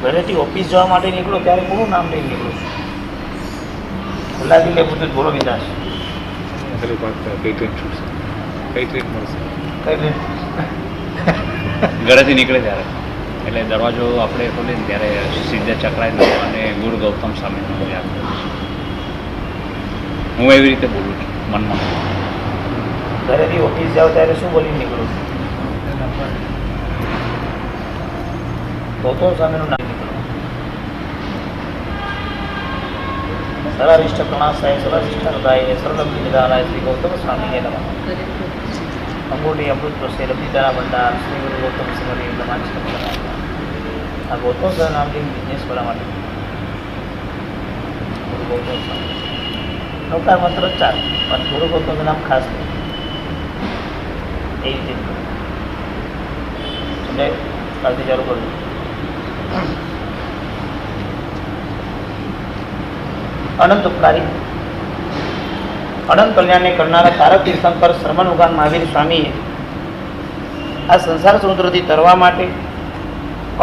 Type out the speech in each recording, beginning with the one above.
ઘરેથી ઓફિસ જવા માટે નીકળો ત્યારે કોનું નામ લઈને નીકળો છો? ખુલ્લા દિલે પૂછું, બોલો વિદાસ. કઈ ટ્રેન છૂટશે, કઈ ટ્રેન મળશે, કઈ ટ્રેન? ઘરેથી નીકળે ત્યારે એટલે દરવાજો આપણે ખોલીએ ને ત્યારે સીધા ચકરાઈ દો અને ગુરુ ગૌતમ સામે યાદ કરું છું. હું એવી રીતે બોલું છું મનમાં. ઘરેથી ઓફિસ જાઓ ત્યારે શું બોલી નીકળો છો? ગૌતમ સામેનું નામ નીકળો. સરારિષ્ઠ પ્રણાસાય સરારિષ્ઠ હૃદય સર્વલબ્ધિ નિદાનાય શ્રી ગૌતમ સ્વામીને નમઃ. અંગૂઠી અમૃત પ્રસે લબ્ધિતારા ભંડાર શ્રી ગુરુ ગૌતમ સ્વામી નમાંસ્તમ. આ ગૌતમ સર નામથી બિઝનેસ કરવા માટે ગુરુ ગૌતમ સ્વામી નૌકાર મંત્ર 4 પણ ગુરુ ગૌતમનું નામ ખાસ નહીં. એ રીતે સમજાય? કાલથી ચાલુ કરજો. અનંત ઉપકારી અનંત કલ્યાણને કરનારા તારક તીર્થંકર શ્રમણ ઉગાન મહાવીર સ્વામીએ આ સંસાર સમુદ્રથી તરવા માટે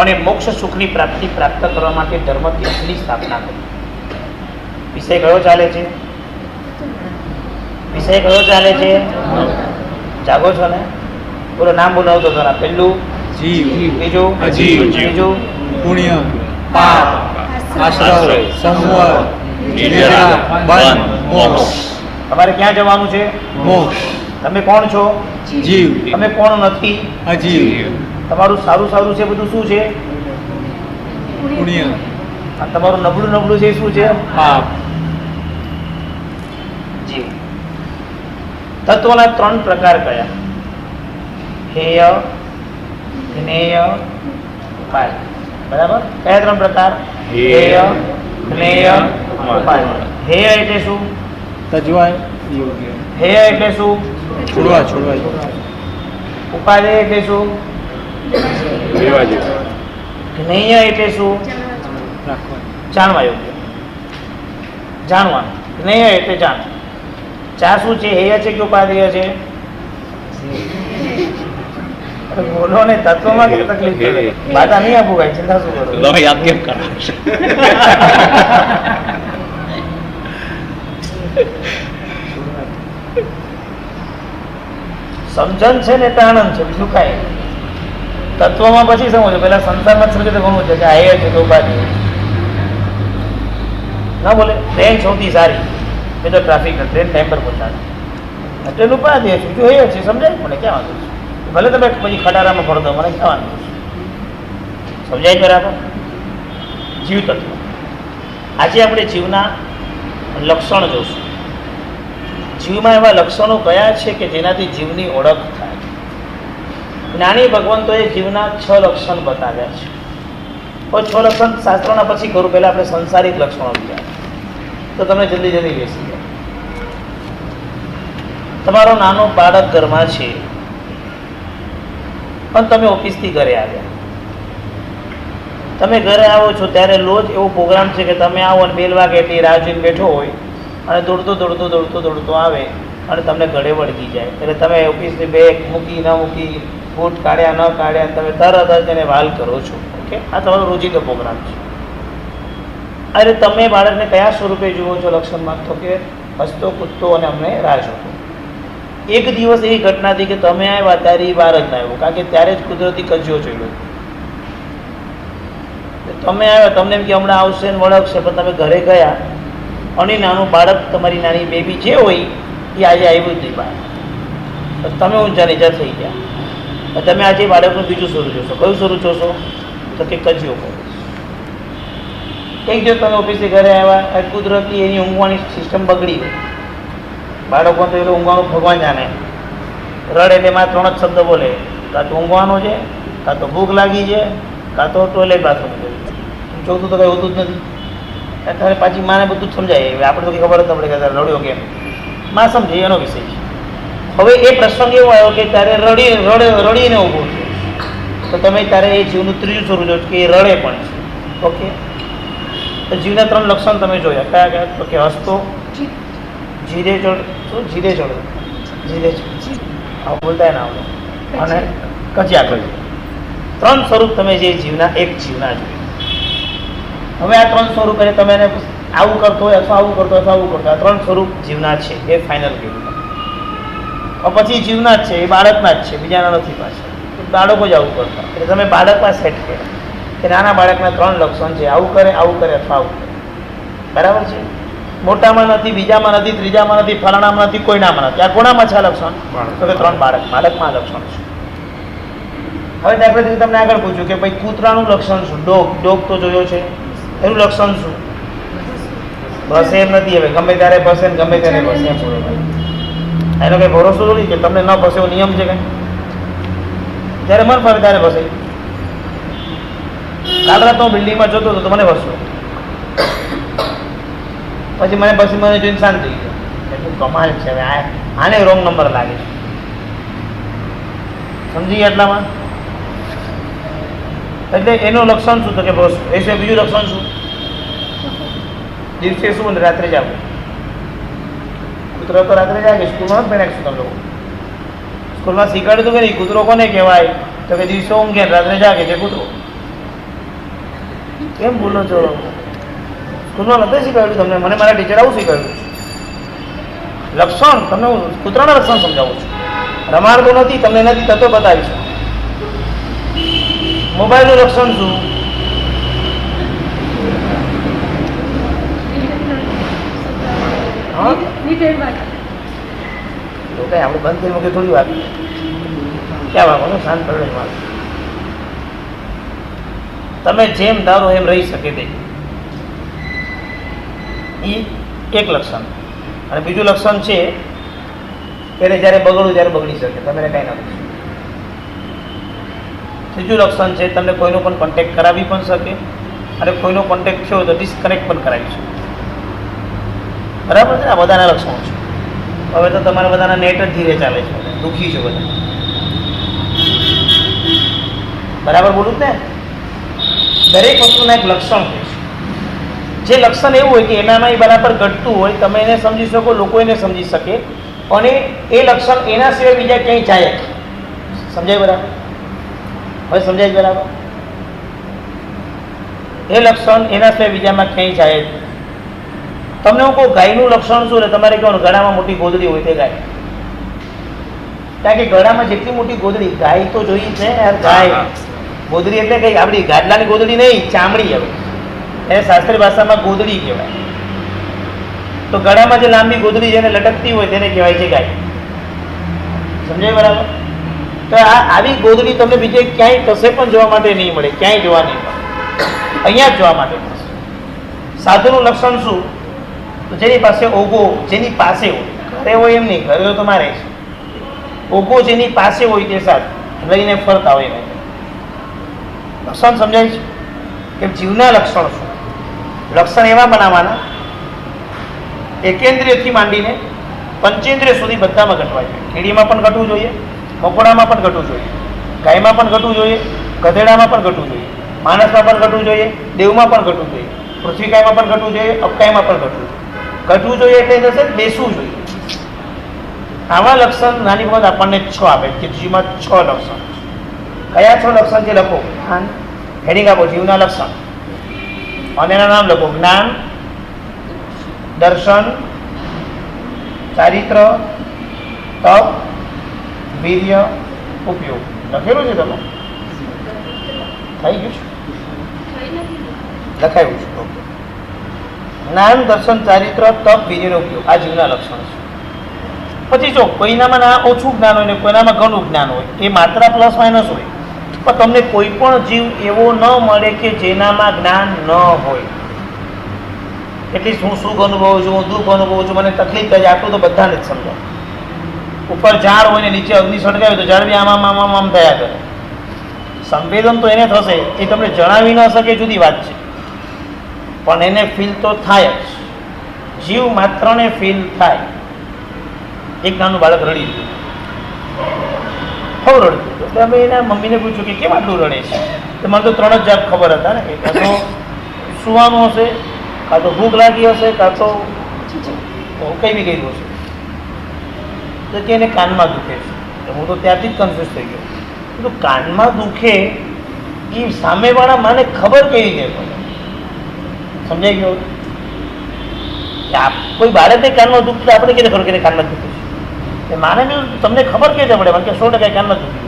અને મોક્ષ સુખની પ્રાપ્તિ પ્રાપ્ત કરવા માટે ધર્મ તીર્થની સ્થાપના કરી. વિષય કયો ચાલે છે? વિષય કયો ચાલે છે? જાગો છો ને? બોલો, નામ બોલાવતો હતો. પહેલું જીવ, બીજું અજીવ, ત્રીજું પુણ્ય, પાપ, આશ્રય, સંવર, નિદ્રા, બંધ, મોક્ષ. તમારે ક્યાં જવાનું છે? મોક્ષ. તમે કોણ છો? જીવ, તમે કોણ નથી? અજીવ, તમારું સારું સારું છે બધું શું છે? પુણ્ય, અને તમારું નબળું નબળું છે શું છે? પાપ. જીવ. તત્વના 3 પ્રકાર કયા? હેય, જ્ઞેય, ઉપાય. બરાબર? કયા 3 પ્રકાર? હેય, જ્ઞેય, ઉપાય. હેય એટલે શું? તજવાય યોગ્ય, હેય એટલે શું? છોડવા. ઉપાય એટલે શું? જ્ઞેય એટલે શું? રાખવા. જાણવા યોગ્ય, જાણવાનું. જ્ઞેય એટલે જાણ. ચા શું છે? હેય છે કે ઉપાદેય છે? બોલો ને, તત્વમાં કે તકલીફ પડે? બાધા નહીં આપું કઈ, ચિંતા શું કરો? તમે યાદ કેમ કરાવશો? સમજણ છે ને એટલે આનંદ છે, બીજું કાંઈ. તત્વમાં પછી સમજો. પેલા સંસારમાં સમજે તો ઘણું છે કે આ હેય છે કે ઉપાદેય. ના બોલે ટ્રેન સૌથી સારી, એ તો ટ્રાફિક ટ્રેન ટાઈમ પર પહોંચાડે. ટ્રેન ઉપાદેય છે, બીજું હેય છે. સમજાય? મને ક્યાં વાંધો છે? ભલે તમે પછી ખટારામાં ફરતો, મને ક્યાં વાંધો છે? સમજાય બરાબર? જીવ તત્વ. આજે આપણે જીવના લક્ષણ જોશું. જીવમાં એવા લક્ષણો કયા છે કે જેનાથી જીવની ઓળખ થાય? જ્ઞાની ભગવંતોએ જીવના 6 લક્ષણ બતાવ્યા છે. તો 6 લક્ષણ શાસ્ત્રોના પછી કરું. પહેલાં આપણે સંસારિક લક્ષણો લીધા તો તમને જલ્દી બેસી જાય. તમારો નાનો બાળક ઘરમાં છે, પણ તમે ઓફિસથી ઘરે આવ્યા. તમે ઘરે આવો છો ત્યારે રોજ એવો પ્રોગ્રામ છે કે તમે આવો અને 2 વાગે એટલી રાહ જોઈને બેઠો હોય અને દોડતો આવે અને તમને ગળે વળગી જાય. એટલે તમે ઓફિસની બેગ મૂકી ન મૂકી, બૂટ કાઢ્યા ન કાઢ્યા, તમે તરત જ એને વાલ કરો છો. ઓકે, આ તમારો રોજિંદો પ્રોગ્રામ છે. અરે તમે બાળકને કયા સ્વરૂપે જુઓ છો લક્ષણમાં? તો કે હસતો કૂદતો અને અમને રાહ જોતો. એક દિવસ એવી ઘટના હતી કે તમે આવ્યા ત્યારે એ બહાર જ ના આવ્યો, કારણ કે ત્યારે જ કુદરતી કજિયો જોયો. તમે આવ્યા, તમને એમ કે હમણાં આવશે ને વળગશે, પણ તમે ઘરે ગયા અને નાનું બાળક, તમારી નાની બેબી જે હોય એ આજે આવ્યું જ નહીં બહાર. તમે ઊંચા નીચા થઈ ગયા. તમે આજે બાળકનું બીજું સ્વરૂપ જોશો. કયું સ્વરૂપ જોશો? તો કે કજિયો કરો. એક દિવસ તમે ઓફિસથી ઘરે આવ્યા, કુદરતી એની ઊંઘવાની સિસ્ટમ બગડી ગઈ. બાળકો તો એ ઊંઘવાનું ભગવાન જાણે. રડ એટલે એમાં 3 જ શબ્દ બોલે: કાં તો ઊંઘવાનું છે, કાં તો ભૂખ લાગી છે, કાં તો ટોયલેટ બાથરૂમ કર્યું. ચોથું તો કંઈ હોતું જ નથી. ત્યારે પાછી માને બધું જ સમજાય. આપણે તો કંઈ ખબર જ પડે કે રડ્યો કેમ. માં સમજે એનો વિષય છે. હવે એ પ્રસંગ એવો આવ્યો કે ત્યારે રડીને ઊભું છે. તો તમે ત્યારે એ જીવનું 3જું સ્વરૂપ જો કે એ રડે પણ છે. ઓકે, તો જીવના 3 લક્ષણ તમે જોયા. કયા કયા? તો કે હસતો, જીરે ચડ આવું બોલતા ના આવડે, અને કજિયા કર્યું. 3 સ્વરૂપ તમે જે જીવના એક જીવના જોયું. હવે આ 3 સ્વરૂપ એટલે તમે એને આવું કરતો હોય અથવા આવું કરતો હોય અથવા આવું કરતો હોય, આ 3 સ્વરૂપ જીવના છે, એ ફાઇનલ કીધું. પછી જીવના જ છે, એ બાળકના જ છે, બીજાના નથી પાછા. બાળકો જ આવું કરતા, એટલે તમે બાળકમાં સેટ કર્યા કે નાના બાળકના 3 લક્ષણ છે, આવું કરે અથવા આવું કરે. બરાબર છે? મોટામાં નથી, બીજામાં નથી, ત્રીજામાં નથી, ફલાણામાં નથી, કોઈનામાં નથી. આ કોનામાં છે આ લક્ષણ? તો કે 3 બાળકમાં આ લક્ષણ છે. હવે દાખલા તરીકે તમને આગળ પૂછ્યું કે ભાઈ કૂતરાનું લક્ષણ શું? ડોગ તો જોયો છે, એનું લક્ષણ શું? બસે એમ નથી. હવે ગમે ત્યારે બસે ને ગમે ત્યારે બસે એમ બોલો ભાઈ, એનો કઈ ભરોસો નથી કે તમને ન બસે એવો નિયમ છે કઈ? જ્યારે મન ફરે ત્યારે બસે. કાલ રાત હું બિલ્ડિંગમાં જોતો હતો તો મને બસ્યો, પછી મને જોઈને શાંત થઈ ગયો. એટલું કમાલ છે. હવે આને રોંગ નંબર લાગે છે. સમજી ગયા એટલામાં? એટલે એનું લક્ષણ શું? તો કે બસ એ છે. બીજું લક્ષણ શું? દિવસે શું ને રાત્રે જાગવું. કૂતરો તો રાત્રે જાગે. સ્કૂલમાં જ ભણ્યા તમે લોકો? સ્કૂલમાં શીખવાડ્યું હતું કે નહીં કૂતરો કોને કહેવાય? તો કે દિવસે ઊંઘે રાત્રે જાગે છે કૂતરો. કેમ બોલો છો? સ્કૂલમાં નથી શીખવાડ્યું તમને? મને મારા ટીચર આવું શીખવાડ્યું. લક્ષણ તમને હું કૂતરાના લક્ષણ સમજાવું છું. રમાડતું નથી, તમને નથી થતો બતાવીશું. મોબાઈલનું લક્ષણ શું? હા તો કઈ આપણે બંધ કરી મૂકી થોડી વાત ક્યાં વાગવાનું? શાંત પડે વાત. તમે જેમ ધારો એમ રહી શકે તે એક લક્ષણ. અને બીજું લક્ષણ છે એને જ્યારે બગડવું ત્યારે બગડી શકે, તમે કાંઈ ના પૂછો. ત્રીજું લક્ષણ છે તમને કોઈનો પણ કોન્ટેક્ટ કરાવી પણ શકે, અને કોઈનો કોન્ટેક્ટ થયો તો ડિસ્કનેક્ટ પણ કરાવી શકે. બરાબર છે? આ બધાના લક્ષણો છે. હવે તો તમારા બધાના નેટ જ ધીરે ચાલે છે, દુઃખી છે બધા. બરાબર બોલું ને? દરેક વસ્તુના એક લક્ષણ હોય છે. જે લક્ષણ એવું હોય કે એનામાં એ બરાબર ઘટતું હોય, તમે એને સમજી શકો, લોકો એને સમજી શકે, અને એ લક્ષણ એના સિવાય બીજા ક્યાંય જાય. સમજાય બરાબર? હવે સમજાય બરાબર? એ લક્ષણ એના સિવાય બીજામાં ક્યાંય જાય જ. તમને હું કહું ગાયનું લક્ષણ શું? એટલે તમારે કહેવાનું ગળામાં મોટી ગોદડી હોય તે ગાય. કારણ કે ગળામાં જેટલી મોટી ગોદડી, ગાય તો જોઈ છે યાર. ગાય ગોદડી એટલે કઈ આપણી ગાડલાની ગોદડી નહીં, ચામડી. હવે એને શાસ્ત્રીય ભાષામાં ગોદડી કહેવાય. તો ગળામાં જે લાંબી ગોદડી જેને લટકતી હોય તેને કહેવાય છે ગાય. સમજાય બરાબર? તો આવી ગોદડી તમને બીજે ક્યાંય કશે પણ જોવા માટે નહીં મળે, ક્યાંય જોવા નહીં મળે, અહીંયા જ જોવા માટે મળશે. સાધુનું લક્ષણ શું? તો જેની પાસે ઓગો, જેની પાસે હોય, ઘરે હોય એમ નહીં, ઘરે તો મારે છે. ઓગો જેની પાસે હોય તે સાથ લઈને ફરતા હોય એને લક્ષણ સમજાય છે. કે જીવના લક્ષણ શું? લક્ષણ એવા બનાવવાના એકેન્દ્રિયથી માંડીને પંચેન્દ્રિય સુધી બધામાં ઘટવા જોઈએ. કીડીમાં પણ ઘટવું જોઈએ, મકોડામાં પણ ઘટવું જોઈએ, ગાયમાં પણ ઘટવું જોઈએ, ગધેડામાં પણ ઘટવું જોઈએ, માણસમાં પણ ઘટવું જોઈએ, દેવમાં પણ ઘટવું જોઈએ, પૃથ્વીકાયમાં પણ ઘટવું જોઈએ, અપકાયમાં પણ ઘટવું જોઈએ. ઘટવું જોઈએ એટલે થશે બેસવું જોઈએ. આવા લક્ષણ નાની વખત આપણને 6 આપે કે જીવમાં 6 લક્ષણ. કયા 6 લક્ષણ છે લખો. હેડિંગ આપો જીવના લક્ષણ અને એના નામ લખો. જ્ઞાન, દર્શન, ચારિત્ર, તપ, વીર્ય, ઉપયોગ. લખેલું છે તમે? થઈ ગયું છે? લખાયું છે. જ્ઞાન, દર્શન, ચારિત્ર, તપ, વીર્યનો ઉપયોગ. આ જીવના લક્ષણ છે. પછી જો કોઈનામાં ઓછું જ્ઞાન હોય ને કોઈનામાં ઘણું જ્ઞાન હોય, એ માત્રા પ્લસ માઇનસ હોય, પણ તમને કોઈ પણ જીવ એવો ન મળે કે જેનામાં જ્ઞાન ન હોય. એટલી હું સુખ અનુભવું છું, હું દુઃખ અનુભવું છું, મને તકલીફ થાય, આટલું તો બધાને જ સમજાય. ઉપર ઝાડ હોય ને નીચે અગ્નિ સળગાવે તો ઝાડ બી આમ થયા કરે. સંવેદન તો એને થશે, એ તમને જણાવી ન શકે જુદી વાત છે, પણ એને ફીલ તો થાય જ. જીવ માત્રને ફીલ થાય. એક નાનું બાળક રડી ગયું, બહુ રડતું. એટલે અમે એના મમ્મીને પૂછ્યું કે કેમ આટલું રડે છે? તો મને તો 3 જ જાપ ખબર હતા ને, કે કાં તો સુવાનું હશે, કાં તો ભૂખ લાગી હશે, કાં તો કઈ બી ગયું હશે. તો કે એને કાનમાં દુખે છે. હું તો ત્યારથી જ કન્ફ્યુઝ થઈ ગયો. તો કાનમાં દુખે એ સામેવાળા માને ખબર કઈ રીતે પડે? સમજાઈ ગયું? કોઈ બાળકને કાનમાં દુખતું આપણે કીધે ખરું કે કાનમાં દુખતું છે, માને બી તમને ખબર કે પડે મને કે 100% કાનમાં દુખતું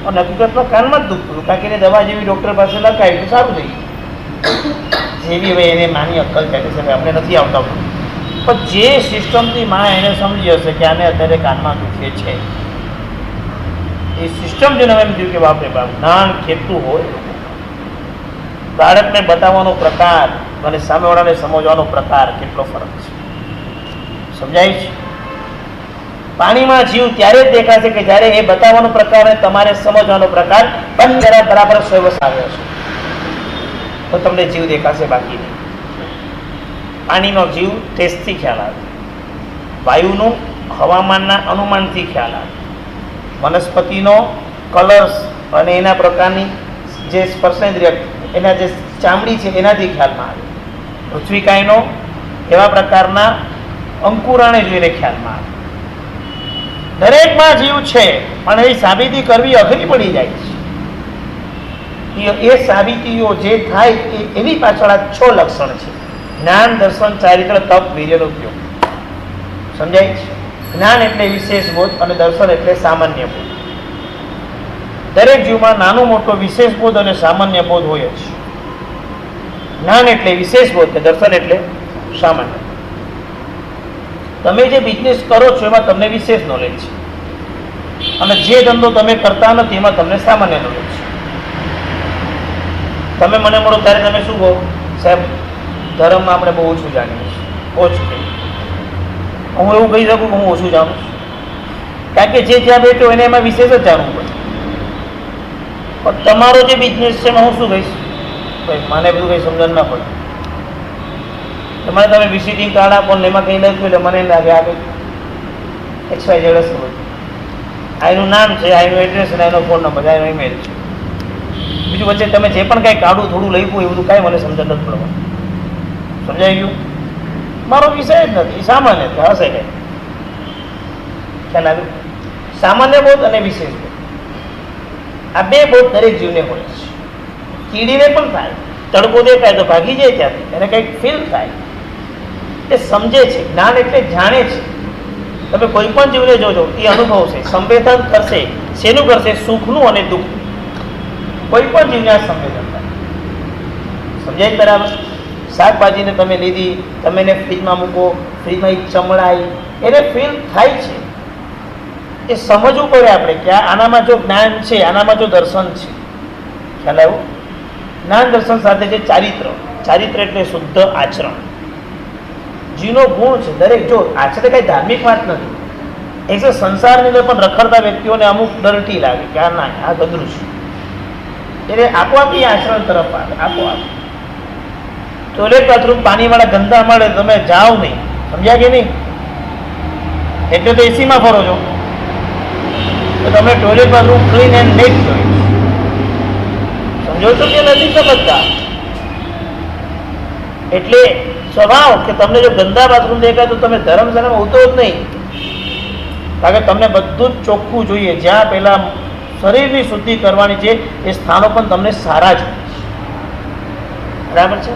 અને હકીકતમાં કાનમાં જ દુખતું હતું, કારણ કે દવા જેવી ડૉક્ટર પાસે લખાવી તો સારું થઈ ગયું. જેવી હવે એને માની અક્કલ છે કે અમને નથી આવતા, પણ જે સિસ્ટમથી માં એને સમજી હશે કે આને અત્યારે કાનમાં દુખે છે, એ સિસ્ટમ જોઈને એમ થયું કે બાપરે બાપ જ્ઞાન કેટલું હોય. બાળકને બતાવવાનો પ્રકાર અને સામેવાળાને સમજવાનો પ્રકાર કેટલો ફરક છે, સમજાય છે? પાણીમાં જીવ ત્યારે જ દેખાશે કે જ્યારે એ બતાવવાનો પ્રકાર અને તમારે સમજવાનો પ્રકાર બંને બરાબર સ્વયં આવ્યો છે, તો તમને જીવ દેખાશે, બાકી નહીં. પાણીનો જીવ ટેસ્ટથી ખ્યાલ આવે, વાયુનું હવામાનના અનુમાનથી ખ્યાલ આવે, વનસ્પતિનો કલર્સ અને એના પ્રકારની જે સ્પર્શેન્દ્રિય એના જે ચામડી છે એનાથી ખ્યાલમાં આવે, પૃથ્વીકાયનો એવા પ્રકારના અંકુરાને જોઈને ખ્યાલમાં આવે. દરેકમાં જીવ છે, પણ એ સાબિતી કરવી અઘરી પડી જાય છે. એ સાબિતીઓ જે થાય એની પાછળ આ 6 લક્ષણ છે: જ્ઞાન, દર્શન, ચારિત્ર, તપ, વીર્યનો ઉપયોગ. સમજાય છે? જ્ઞાન એટલે વિશેષ બોધ અને દર્શન એટલે સામાન્ય બોધ. દરેક જીવમાં નાનો મોટો વિશેષ બોધ અને સામાન્ય બોધ હોય જ. જ્ઞાન એટલે વિશેષ બોધ ને દર્શન એટલે સામાન્ય. તમે જે બિઝનેસ કરો છો એમાં તમને વિશેષ નોલેજ છે, અને જે ધંધો તમે કરતા નથી એમાં તમને સામાન્ય નોલેજ છે. તમે મને મળો ત્યારે તમે શું કહો? સાહેબ ધર્મમાં આપણે બહુ ઓછું જાણીએ છીએ, ઓછું. હું એવું કહી શકું કે હું ઓછું જાણું છું, કારણ કે જે જ્યાં બેઠો એને એમાં વિશેષ જ જાણવું પડે. પણ તમારો જે બિઝનેસ છે એમાં હું શું કહીશ? ભાઈ મને બધું કંઈ સમજણ ના પડે. તમારે તમે વિઝિટિંગ કાર્ડ આપો ને એમાં કંઈ લખ્યું એટલે મને લાગે આ કંઈક XYZ હશે બધું. આ એનું નામ છે, આ એનું એડ્રેસ અને એનો ફોન નંબર, આ એનો ઈમેલ છે. બીજું વચ્ચે તમે જે પણ કાંઈ કાઢું થોડું લખ્યું એ બધું કાંઈ મને સમજણ નથી પડવાનું. સમજાઈ ગયું? મારો વિષય જ નથી, સામાન્ય હશે કંઈ. ખ્યાલ આવ્યું? સામાન્ય બોધ અને વિશેષ બોધ, આ 2 બોધ દરેક જીવને હોય છે. કીડીને પણ થાય, તડકો દેખાય તો ભાગી જાય ત્યાંથી, એને કંઈક ફીલ થાય, એ સમજે છે. જ્ઞાન એટલે જાણે છે. તમે કોઈ પણ જીવને જોજો એ અનુભવશે, સંવેદન કરશે. શેનું કરશે? સુખનું અને દુઃખનું. કોઈ પણ જીવને આ સંવેદન થાય. સમજાય બરાબર? શાકભાજીને તમે લીધી, તમે એને ફ્રીજમાં મૂકો, ફ્રીજમાં ચમડાઈ, એને ફીલ થાય છે. એ સમજવું પડે આપણે કે આનામાં જો જ્ઞાન છે, આનામાં જો દર્શન છે. ખ્યાલ આવ્યો? જ્ઞાન દર્શન સાથે છે ચારિત્ર. ચારિત્ર એટલે શુદ્ધ આચરણ. જીવનો ગુણ છે દરેક. જો આચરણ કંઈ ધાર્મિક વાત નથી. એક તો સંસારની અંદર પણ રખડતા વ્યક્તિઓને અમુક ડરટી લાગે કે આ ના, આ ગંદરું છે, એટલે આપોઆપ એ આચરણ તરફ આવે. આપોઆપ ટોયલેટ બાથરૂમ પાણીવાળા ગંદા મળે તમે જાઓ નહીં. સમજ્યા કે નહીં? એટલે તો એસીમાં ફરો છો, તો તમે toilet bathroom clean and neat જોઈએ. સમજો છો કે નથી સમજતા? એટલે સ્વભાવ કે તમને જો ગંદા બાથરૂમ દેખાય તો તમે ધર્મશાળામાં ઉતરો જ નહીં, કારણ કે તમને બધું જ ચોખ્ખું જોઈએ. જ્યાં પહેલાં શરીરની શુદ્ધિ કરવાની છે એ સ્થાનો પણ તમને સારા જોઈએ. બરાબર છે?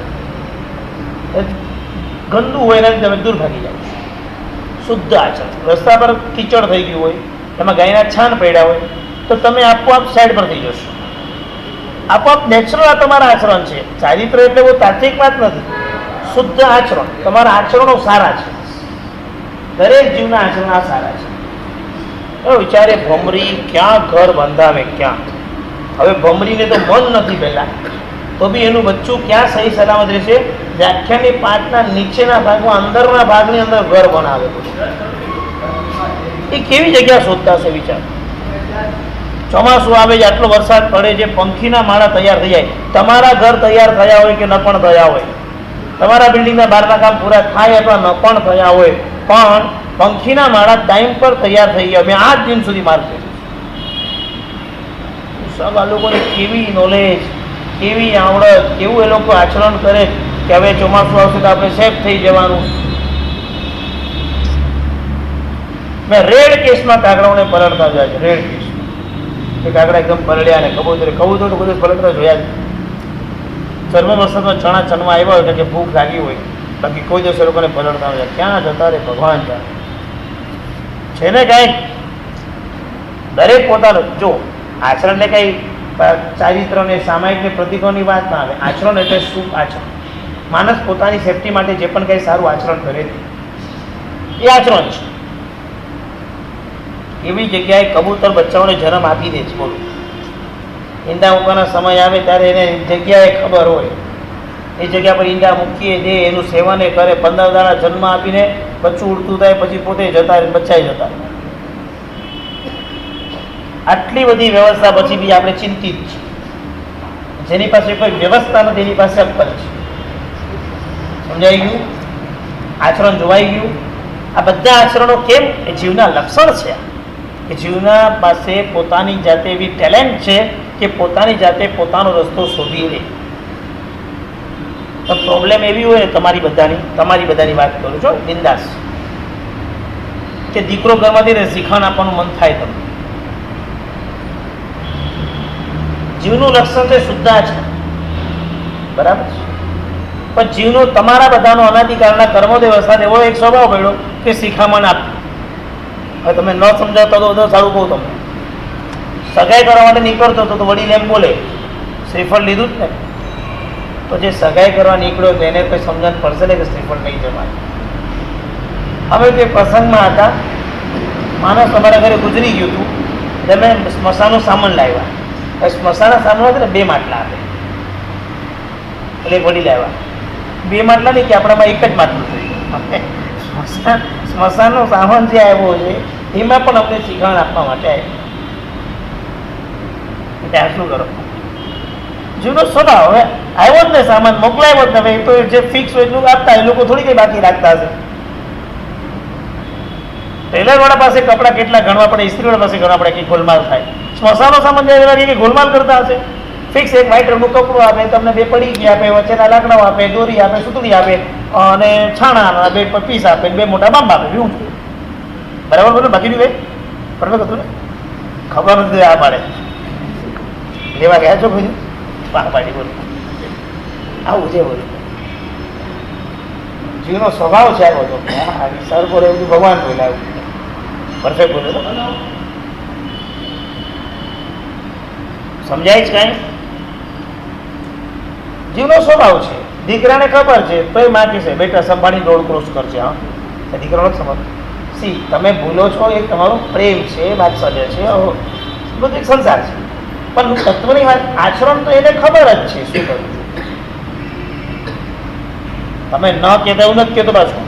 ગંદુ હોય એનાથી તમે દૂર ભાગી જાઓ. શુદ્ધ આચરણ. રસ્તા પર કીચડ થઈ ગયું હોય, એમાં ગાયના છાણ પડ્યા હોય તો તમે આપોઆપ સાઈડ પર થઈ જશો. આપોઆપ નેચરલ આ તમારા આચરણ છે. ચારિત્ર એટલે બહુ તાત્વિક વાત નથી, શુદ્ધ આચરણ. તમારા આચરણો સારા છે. દરેક જીવના આચરણ આ સારા છે. વિચારે ભમરી ક્યાં ઘર બંધાવે, ક્યાં? હવે ભમરીને તો મન નથી પહેલા, તો બી એનું બચ્ચું ક્યાં સહી સલામત રહેશે? વ્યાખ્યાની 5ના નીચેના ભાગમાં અંદરના ભાગની અંદર ઘર બનાવે. એ કેવી જગ્યા શોધતા છે વિચાર. ચોમાસું આવે છે, આટલો વરસાદ પડે છે, પંખીના માળા તૈયાર થઈ જાય. તમારા ઘર તૈયાર થયા હોય કે ન પણ થયા હોય, તમારા બિલ્ડિંગના બહારના કામ પૂરા થાય અથવા ન પણ થયા હોય, પણ પંખીના માળા ટાઈમ પર તૈયાર થઈ ગયા. મેં 8 દિન સુધી માર્ક કર્યું. સબ આ લોકોને કેવી નોલેજ, કેવી આવડત, કેવું એ લોકો આચરણ કરે કે હવે ચોમાસું આવશે તો આપણે સેફ થઈ જવાનું. મેં રેડ કેસમાં કાગડાઓને પલળતા જોયા છે. રેડ કેસ એ કાગડા એકદમ પલળ્યા ને કબૂતર તો બધું પલળતા જોયા છે. જન્મ વરસાદમાં ચણા ચણવા આવ્યા હોય એટલે કે ભૂખ લાગી હોય, બાકી કોઈ દિવસ એ લોકોને પલળતા હોય ક્યાં જતા રે ભગવાન જાણે છે ને કાંઈક. દરેક પોતાનું જો આચરણને કંઈ ચારિત્ર ને સામાયિક ને પ્રતિકોની વાત ના આવે. આચરણ એટલે શુભ આચરણ. માણસ પોતાની સેફટી માટે જે પણ કંઈ સારું આચરણ કરે છે એ આચરણ છે. એવી જગ્યાએ કબૂતર બચ્ચાઓને જન્મ આપી દે છે. બોલો, ઈંડા મૂકવાનો સમય આવે ત્યારે એને જગ્યાએ ખબર હોય એ જગ્યા પર ઈંડા મૂકીએ દે, એનું સેવન એ કરે, 15 દાડા જન્મ આપીને બચ્ચું ઉડતું થાય, પછી પોતે જતા રહે, બચ્ચાએ જતા રહે. આટલી બધી વ્યવસ્થા પછી બી આપણે ચિંતિત છીએ. જેની પાસે કોઈ વ્યવસ્થા નથી એની પાસે અક્કલ છે. સમજાઈ ગયું? આચરણ જોવાઈ ગયું? આ બધા આચરણો કેમ? એ જીવના લક્ષણ છે કે જીવના પાસે પોતાની જાતે એવી ટેલેન્ટ છે કે પોતાની જાતે પોતાનો રસ્તો શોધી લે. તો પ્રોબ્લેમ એવી હોય ને તમારી બધાની વાત કરું છું બિંદાસ, કે દીકરો ઘરમાંથી ને શીખણ આપવાનું મન થાય તમને. જીવનું લક્ષણ છે શુદ્ધ આચરણ, બરાબર છે. પણ જીવનું તમારા બધાનો અનાદિકાળના કર્મોદય વરસાદ એવો એક સ્વભાવ પડ્યો કે શિખામણ આપવું. હવે તમે ન સમજાવતા તો સારું કહું તમને. સગાઈ કરવા માટે નીકળતો તો વડીલ એમ બોલે શ્રીફળ લીધું જ ને, તો જે સગાઈ કરવા નીકળ્યો તો એને કોઈ સમજણ પડશે ને કે શ્રીફળ નહીં જવાય. અમે તે પ્રસંગમાં હતા, માણસ અમારા ઘરે ગુજરી ગયું હતું, એટલે અમે સ્મશાનનો સામાન લાવ્યા. સ્મશાનના સામાન છે ને 2 માટલા આપે, એટલે વડીલ આવ્યા. 2 માટલા નહીં કે આપણામાં એક જ માટલું થયું. સ્મશાનનો સામાન જે આવ્યો છે એમાં પણ અમને શીખણ આપવા માટે આવ્યું. ત્યાં શું કરો? જૂનો સ્વભાવ. હવે આવ્યો જ ને સામાન, મોકલાવ્યો જ ને, હવે તો જે ફિક્સ હોય એટલું આપતા, એ લોકો થોડી કઈ બાકી રાખતા હશે. ટેલર વાળા પાસે કપડા કેટલા ગણવા પડે, ઇસ્ત્રી વાળા પાસે ગણવા પડે કે ગોલમાલ થાય. સ્મશાનનો સામાન જાય કે ગોલમાલ કરતા હશે. ફિક્સ એક વ્હાઈટ રંગનું કપડું આપે, તમને 2 પડી ગયા આપે, વચ્ચેના લાકડાઓ આપે, દોરી આપે, સુતળી આપે, અને છાણા 2 પીસ આપે, 2 મોટા બાંબ આપે. એવું બરાબર બોલો? બાકી નહીં ભાઈ પરફેક્ટ હતું ને? ખબર નથી આ પાડે લેવા ગયા છો કોઈ પાડી બોલો આવું છે. બોલું જીવનો સ્વભાવ છે આ બધો. સર બોલે એવું ભગવાન બોલે આવું પરફેક્ટ બોલે. સમજાય જ કાંઈ? જીવનો સ્વભાવ છે. દીકરાને ખબર છે તો એ માગે છે બેટા સંભાળી રોડ ક્રોસ કરશે. હા, દીકરાનો જ સમજ. સી તમે ભૂલો છો, એ તમારો પ્રેમ છે, વાત્સલ્ય છે, બધું એક સંસાર છે. પણ તત્વની વાત, આચરણ તો એને ખબર જ છે શું કરવું. તમે ન કહેતા એવું નથી કહેતો પાછું,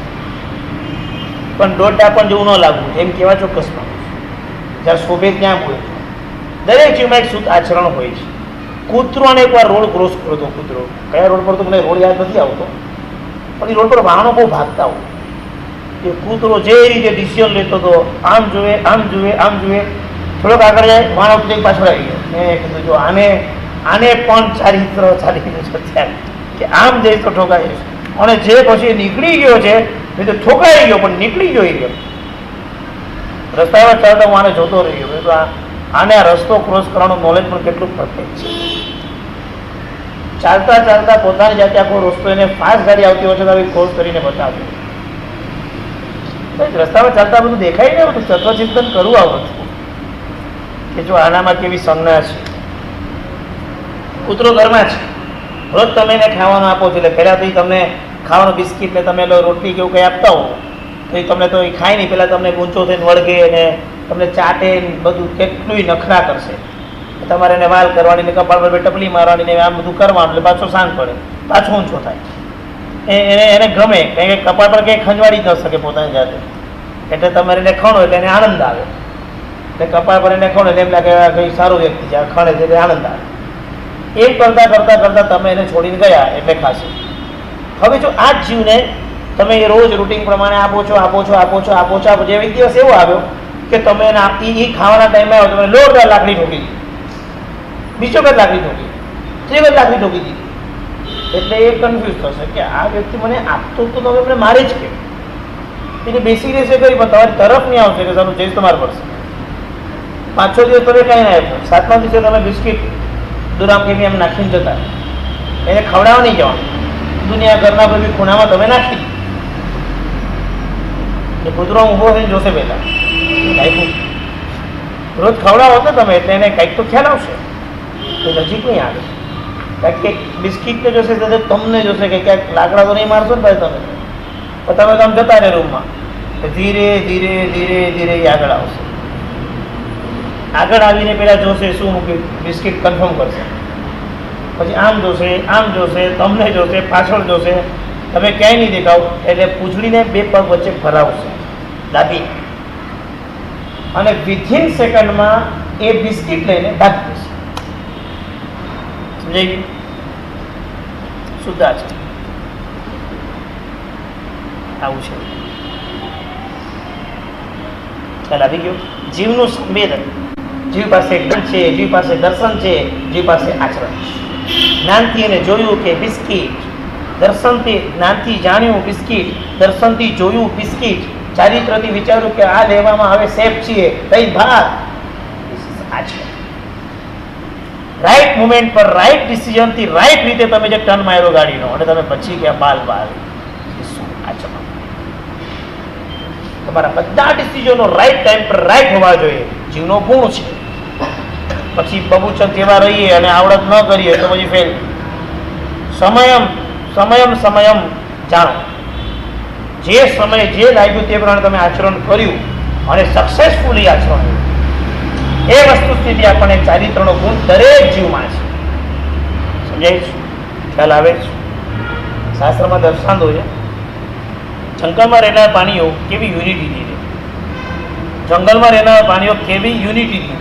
પણ દોઢા પણ જેવું ન લાગવું એમ કહેવા ચોક્કસમાં. જ્યાં શોભે ત્યાં બોલે. દરેક જીવમાં એક શુદ્ધ આચરણ હોય છે. કૂતરોને એકવાર રોડ ક્રોસ કર્યો હતો. કૂતરો કયા રોડ પર તો મને રોડ યાદ નથી આવતો, પણ એ રોડ પર વાહનો બહુ ભાગતા હોય. એ કૂતરો જે રીતે ડિસિઝન લેતો હતો, આમ જુએ આમ જુએ આમ જુએ, થોડોક આગળ જાય વાહન ઉઠી પાછળ આવી ગયો. મેં કીધું જો આને પણ ચારિત્ર ચાલી ગયું છે કે આમ જઈશ તો ઠોકાઈ જશે. અને જે પછી નીકળી ગયો છે એ તો ઠોકાઈ ગયો પણ નીકળી જોઈ ગયો. રસ્તામાં ચાલતા હું આને જોતો રહી ગયો. તો આને આ રસ્તો ક્રોસ કરવાનું નોલેજ પણ કેટલું પરફેક્ટ છે. ચાલતા ચાલતા પોતાની જાતે આખો રસ્તો એને ફાસ્ટ ગાડી આવતી હોય છે તો ક્રોસ કરીને બતાવ્યો. રસ્તામાં ચાલતા બધું દેખાય ને, બધું તત્વચિંતન કરવું આવડતું કે જો આનામાં કેવી સંજ્ઞા છે. કૂતરો ઘરમાં છે, રોજ તમે એને ખાવાનું આપો છો, એટલે પહેલાં તો એ તમને ખાવાનું બિસ્કીટ ને તમે રોટલી કેવું કંઈ આપતા હો તો એ તમને તો એ ખાય નહીં, પહેલાં તમને ઊંચો થઈને વળગે ને તમને ચાટે ને બધું કેટલું નખરા કરશે. તમારે એને વાલ કરવાની ને કપાળ પર ટપલી મારવાની ને આમ બધું કરવાનું, એટલે પાછો શાંત પડે, પાછો ઊંચો થાય. એને ગમે, કારણ કે કપાળ પર કંઈ ખંજવાડી ન શકે પોતાની જાતે. એટલે તમારે એને ખણો એટલે એને આનંદ આવે. એટલે કપાળ પર એને ખણો એટલે એમ લાગે કંઈ સારું વ્યક્તિ છે, ખણે છે એટલે આનંદ આવે. એમ કરતાં કરતાં કરતાં તમે એને છોડીને ગયા એટલે ખાશે. હવે જો આ જ જીવને તમે એ રોજ રૂટીન પ્રમાણે આપો છો, જે એક દિવસ એવો આવ્યો કે તમે એને એ ખાવાના ટાઈમે આવ્યો, તમે લોટ લાકડી ઠોકી દીધી, બીજો કઈ લાકડી ઠોકી, ત્રીજી લાકડી ઠોકી દીધી. એટલે એ કન્ફ્યુઝ થશે કે આ વ્યક્તિ મને આપતો તો તમે મને મારે જ કે એને બેસી રહેશે કરી, પણ તમારી તરફ નહીં આવશે કે સારું જઈશ તમારે પડશે. 5-6 દિવસ તમે કાંઈ ના આપ્યો, 7મા દિવસે તમે બિસ્કીટ દુરામ કેમી એમ નાખીને જતા, એને ખવડાવવા નહીં જવાનું. દુનિયા ઘરના બધી ખૂણામાં તમે નાખી એ કૂતરો ઊભો થઈને જોશે પહેલા ગાયકું રોજ ખવડાવો તો તમે એટલે એને કંઈક તો ખ્યાલ આવશે તો નજીક નહીં આવે. કારણ કે બિસ્કીટને જોશે તો તમને જોશે કે ક્યાંક લાકડા તો નહીં મારશો ને ભાઈ તમે, તો તમે આમ જતા રહે રૂમમાં, ધીરે ધીરે ધીરે ધીરે એ આગળ આવશે. આગળ આવીને પહેલાં જોશે શું મૂક્યું, બિસ્કીટ કન્ફર્મ કરશે, પછી આમ જોશે, તમને જોશે, પાછળ જોશે, તમે ક્યાંય નહીં દેખાવ એટલે પૂંછડીને બે પગ વચ્ચે ફરાવશે દાબી, અને વિધિન સેકન્ડમાં એ બિસ્કીટ લઈને ભાગી જશે. સમજાઈ ગયું? સુધા છે આવું છે. ખ્યાલ આવી ગયો? જીવનું સંવેદન, જીવ પાસે જ્ઞાન છે, જીવ પાસે દર્શન છે, જીવ પાસે આચરણ છે. જ્ઞાનથી એને જોયું કે બિસ્કીટ, દર્શનથી જ્ઞાનથી જાણ્યું બિસ્કીટ, દર્શનથી જોયું બિસ્કીટ, ચારિત્રથી વિચાર્યું કે આ લેવામાં આવે સેફ છીએ, કઈ ભાગ આચરણ. રાઈટ મુમેન્ટ પર રાઈટ ડિસિઝનથી રાઈટ રીતે તમે જે ટર્ન માર્યો ગાડીનો અને તમે પછી ગયા બાલ આચરણ. તમારા બધા ડિસિઝનો રાઈટ ટાઈમ પર રાઈટ હોવા જોઈએ. જીવનો ગુણ છે. પછી બબુચક જેવા રહીએ અને આવડત ન કરીએ તો પછી ફેલ. સમયમ જાણો, જે સમયે જે લાગ્યું તે પ્રમાણે તમે આચરણ કર્યું અને સક્સેસફુલી આચરણ, એ વસ્તુ સ્થિતિ આપણને ચારિત્રનો ગુણ દરેક જીવમાં છે. સમજાય છે? ખ્યાલ આવે છે? શાસ્ત્રમાં દર્શાંતો છે જંગલમાં રહેનાર પ્રાણીઓ કેવી યુનિટીથી રહે, જંગલમાં રહેનાર પ્રાણીઓ કેવી યુનિટીથી.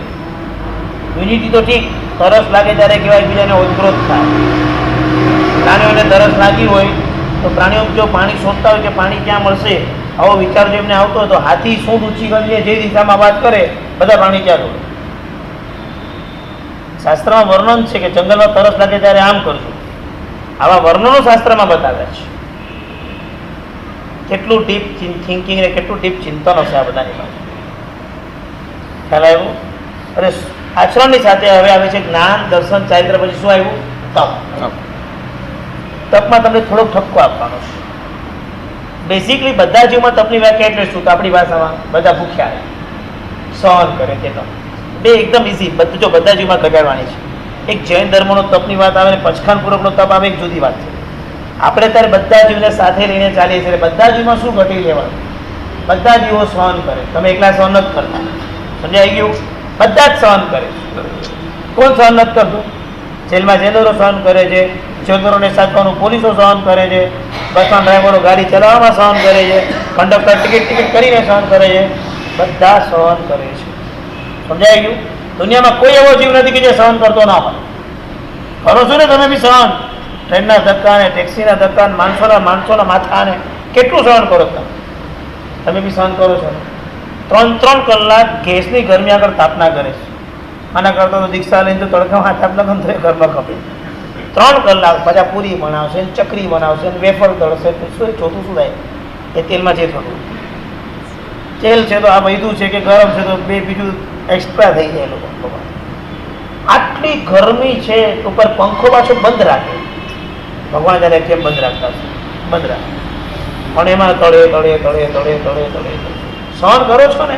યુનિટી તો ઠીક, તરસ લાગે ત્યારે કેવા એકબીજાને ઓતપ્રોત થાય. પ્રાણીઓને તરસ લાગી હોય તો પ્રાણીઓ જો પાણી શોધતા હોય કે પાણી ક્યાં મળશે, આવો વિચાર જો એમને આવતો હોય તો હાથી શું ઊંચી કરીને જે દિશામાં વાત કરે બધા પ્રાણી ત્યાં દોડે. શાસ્ત્રમાં વર્ણન છે કે જંગલમાં તરસ લાગે ત્યારે આમ કરજો. આવા વર્ણનો શાસ્ત્રમાં બતાવ્યા છે. કેટલું ડીપ થિંકિંગ ને કેટલું ડીપ ચિંતન હશે આ બધાની પાસે. ખ્યાલ આવ્યો? અને આચરણની સાથે હવે આવે છે જ્ઞાન, દર્શન, ચારિત્ર, પછી શું આવ્યું? તપ. તપમાં તમને થોડોક ઠપકો આપવાનો છે. બેઝિકલી બધા જીવમાં તપની વ્યાખ્યા એટલે શું? તો આપણી ભાષામાં બધા ભૂખ્યા સહન કરે તે તપ. બે એકદમ ઇઝી, બધું જો બધા જીવમાં ઘટાડવાની છે. એક જૈન ધર્મનો તપની વાત આવે ને પચખાનપૂર્વકનો તપ આવે, એક જુદી વાત છે. આપણે ત્યારે બધા જીવને સાથે લઈને ચાલીએ છીએ. બધા જીવમાં શું ઘટી લેવાનું? બધા જીવો સહન કરે. તમે એકલા સહન નથી કરતા. સમજાઈ ગયું? બધા જ સહન કરે. કોણ સહન નથી કરતું? જેલમાં જેલરો સહન કરે છે, ચોરોને સાચવાનું પોલીસો સહન કરે છે, બસમાં ડ્રાઈવરો ગાડી ચલાવવામાં સહન કરે છે, કંડક્ટર ટિકિટ કરીને સહન કરે છે. બધા સહન કરે છે. સમજાઈ ગયું? દુનિયામાં કોઈ એવો જીવ નથી કે જે સહન કરતો ના હોય. કરો છો ને તમે બી સહન? ટ્રેનના ધક્કા ને, ટેક્સીના ધક્કા ને, માણસોના માથા ને, કેટલું સહન કરો તમે બી સહન કરો છો. 3 કલાક ગેસની ગરમી આગળ તાપના કરે છે. આના કરતાં તો દીક્ષા લઈને તો તડકામાં તાપના ગમ થાય, ઘરમાં ખપે. 3 કલાક પાછા પૂરી બનાવશે, ચકરી બનાવશે, વેફર દળશે, શું ચોથું શું થાય? એ તેલમાં જે થતું તેલ છે તો આ વૈધું છે કે ગરમ છે તો બે બીજું એક્સ્ટ્રા થઈ જાય લોકો. આટલી ગરમી છે ઉપર પંખો પાછો બંધ રાખે. ભગવાન જાણે કેમ બંધ રાખતા છે? બંધ રાખે. પણ એમાં તળે સહન કરો છો ને?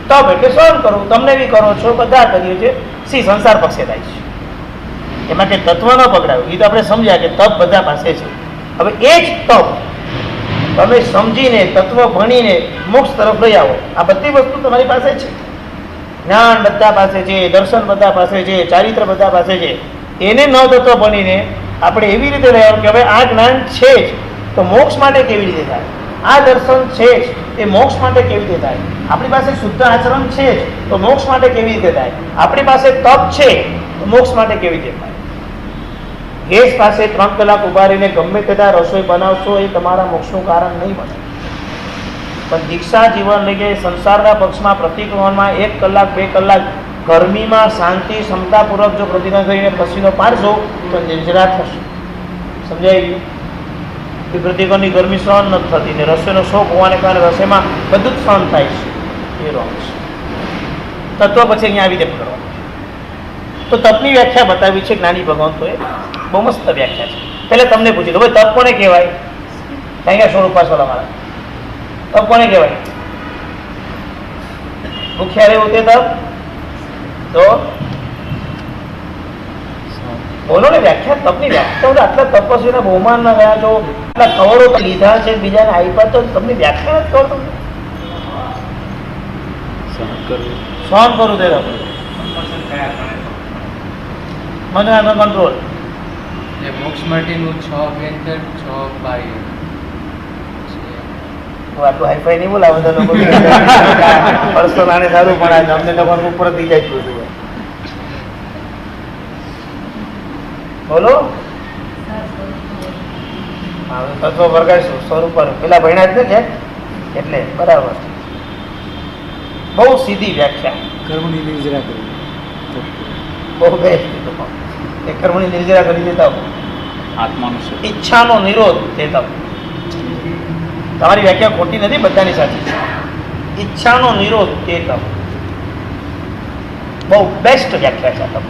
તપ એટલે સહન કરો. તમને બી કરો છો, બધા કરીએ છીએ. સંસાર પક્ષે થાય છે. એમાં કે તત્વ ન પકડાયું, એ તો આપણે સમજ્યા કે તપ બધા પાસે છે. હવે એ જ તપ તમે સમજીને, તત્વ ભણીને મોક્ષ તરફ લઈ આવો. આ બધી વસ્તુ તમારી પાસે છે. જ્ઞાન બધા પાસે છે, દર્શન બધા પાસે છે, ચારિત્ર બધા પાસે છે. એને ન તત્વ ભણીને આપણે એવી રીતે લઈ આવો કે હવે આ જ્ઞાન છે જ તો મોક્ષ માટે કેવી રીતે થાય? આ દર્શન છે જ એ મોક્ષ માટે કેવી રીતે થાય? આપણી પાસે શુદ્ધ આચરણ છે જ તો મોક્ષ માટે કેવી રીતે થાય? આપણી પાસે તપ છે તો મોક્ષ માટે કેવી રીતે થાય? ગેસ પાસે 3 કલાક ઉભા રહીને ગમે તેટલા રસોઈ બનાવશો એ તમારા મોક્ષનું કારણ નહીં બને. પણ દીક્ષા જીવન લઈને સંસારના પક્ષમાં પ્રતિક્રમણમાં 1 કલાક 2 કલાક ગરમીમાં શાંતિ ક્ષમતાપૂર્વક જો પ્રતિક્રમણ કરીને પસીનો પાડશો તો નિર્જરા થશે. સમજાઈ ગયું? એ પ્રતિક્રમણની ગરમી સહન નથી થતી ને રસોઈનો શોખ હોવાને કારણે રસોઈમાં બધું જ સહન થાય છે. એ રોંગ છે. તત્વ પછી અહીંયા આવી રીતે પકડવાનું. તો તપની વ્યાખ્યા બતાવી છે જ્ઞાની ભગવંતોએ. બહુ મસ્ત વ્યાખ્યા છે. પહેલા તમને પૂછી દો, ભાઈ તપ કોને કહેવાય? કારણ કે સ્વરૂપાસવાળા મારા તપ કોને કહેવાય? ભૂખ્યા રહેવું તે તપ? તો બોલો ને વ્યાખ્યા, તપની વ્યાખ્યા. આટલા તપસ્વીના બહુમાનમાં ગયા છો, આટલા કવરો લીધા છે, બીજાને આપ્યા, તો તમને વ્યાખ્યા નથી ખબર? તમને સહન કરું તે તપ. મને કંટ્રોલ. મોક્ષ માટેનું 6 અભ્યંતર 6 બાહ્ય. આટલું હાઈફાઈ નહીં બોલાવે તો લોકો પર્સનલ આને સારું પણ આ અમને લોકો ઉપર થઈ જાય છે. બોલો તત્વ પ્રકાશ સ્વરૂપ પેલા ભણ્યા જ ને છે એટલે બરાબર. બહુ સીધી વ્યાખ્યા, કર્મની નિર્જરા કરવી. બહુ બેસ્ટ. એ કર્મની નિર્જરા કરી દેતા આત્માનું સુખ. ઈચ્છાનો નિરોધ તે તપ. તમારી વ્યાખ્યા ખોટી નથી, બધાની સાચી છે. ઈચ્છાનો નિરોધ તે તપ બહુ બેસ્ટ વ્યાખ્યા છે. તપ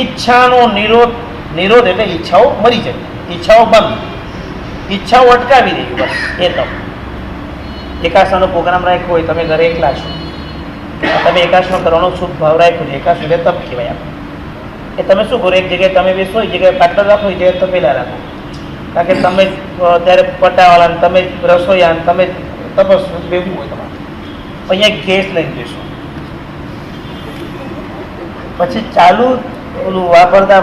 ઈચ્છાનો નિરોધ એટલે ઈચ્છાઓ મરી જાય, ઈચ્છાઓ બંધ, ઈચ્છાઓ અટકાવી દેવી, બસ એ તપ. એકાસનો પ્રોગ્રામ રાખ્યો હોય, તમે ઘરે એકલા છો, તમે એકાસનો કરવાનો શુભ ભાવ રાખ્યો છે, એકાસ એટલે તપ કહેવાય. આપણે એ તમે શું કરો, એક જગ્યાએ તમે બેસો, એક જગ્યાએ પાટલા રાખો, એ જગ્યાએ તપેલા રાખો. કારણ કે તમે ત્યારે પટાવાળા, તમે રસોઈયા, તમે તપસ બેવું હોય તમારે. અહીંયા ગેસ લઈને બેસો, પછી ચાલુ ઓલું વાપરતા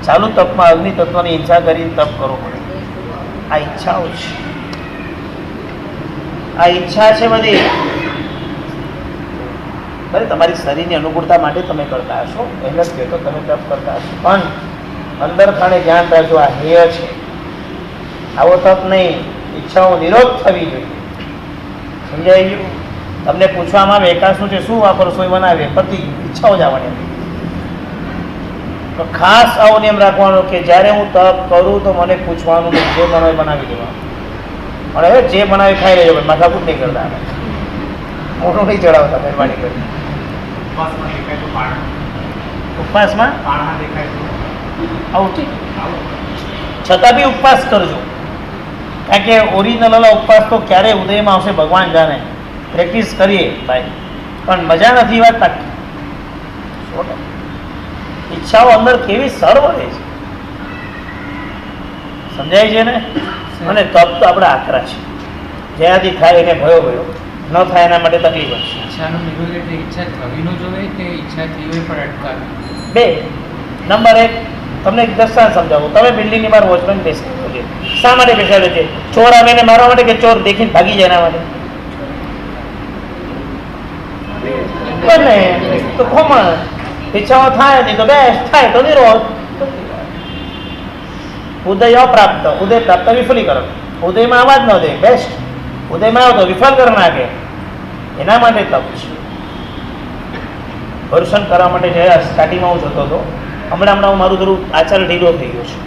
ચાલુ તપમાં અગ્નિ તત્વની હિંસા કરીને તપ કરવો પડે. આ ઈચ્છાઓ છે, આ ઈચ્છા છે બધી. ભલે તમારી શરીરની અનુકૂળતા માટે તમે કરતા હશો, એમ જ કહેતો તમે તપ કરતા હશો, પણ અંદર ખાને ધ્યાન રાખજો, આ હેય છે. આવો તપ નહીં, ઈચ્છાઓ નિરોધ થવી જોઈએ. સમજાઈ ગયું? તમને પૂછવામાં આવે એકાસનું છે શું વાપરશો, એ બનાવે પતિ ઈચ્છાઓ જ આવવાની. તો ખાસ આવો નિયમ રાખવાનો કે જ્યારે હું તપ કરું તો મને પૂછવાનું નહીં, જે બનાવે બનાવી દેવાનું. અને હવે જે બનાવી ખાઈ લેજો, માથાકૂટ નહીં કરતા, મોઢું નહીં ચડાવતા, મહેરબાની કરી. ઉપવાસમાં આવું ઠીક, છતાં બી ઉપવાસ કરજો. કારણ કે ઓરિજિનલ ઉપવાસ તો ક્યારે ઉદયમાં આવશે ભગવાન જાણે. પ્રેક્ટિસ કરીએ ભાઈ, પણ મજા નથી વાત તાકી. ઈચ્છાઓ અંદર કેવી સર્વ રહે છે, સમજાય છે ને? અને તપ તો આપણા આકરા છે, જ્યાંથી થાય એને ભયો ભયો, ન થાય એના માટે તકલીફ હશે. ઈચ્છાનો નિરોધ એટલે ઈચ્છા થવી ન જોઈએ કે ઈચ્છા થઈ હોય પણ અટકાવી? બે. નંબર 1, તમને એક દ્રષ્ટાંત સમજાવું. તમે બિલ્ડિંગની બહાર વોચમેન બેસાડ્યો છે. શા માટે બેસાડ્યો છે? ચોર આવે એને મારવા માટે કે ચોર દેખીને ભાગી જાય એના માટે? બને તો કોમન. ઈચ્છાઓ થાય નહીં તો બેસ્ટ, થાય તો નિરોધ. ઉદય અપ્રાપ્ત, ઉદય પ્રાપ્ત વિફલીકરણ. ઉદયમાં આવાજ ન દે, બેસ્ટ. ઉદયમાં આવો તો વિફલ કરી નાખે, એના માટે તપ છે. પર્યુષણ કરવા માટે જે સ્ટાર્ટિંગમાં હું જતો હતો, હમણાં હું મારું થોડું આચાર ઢીલો થઈ ગયો છે.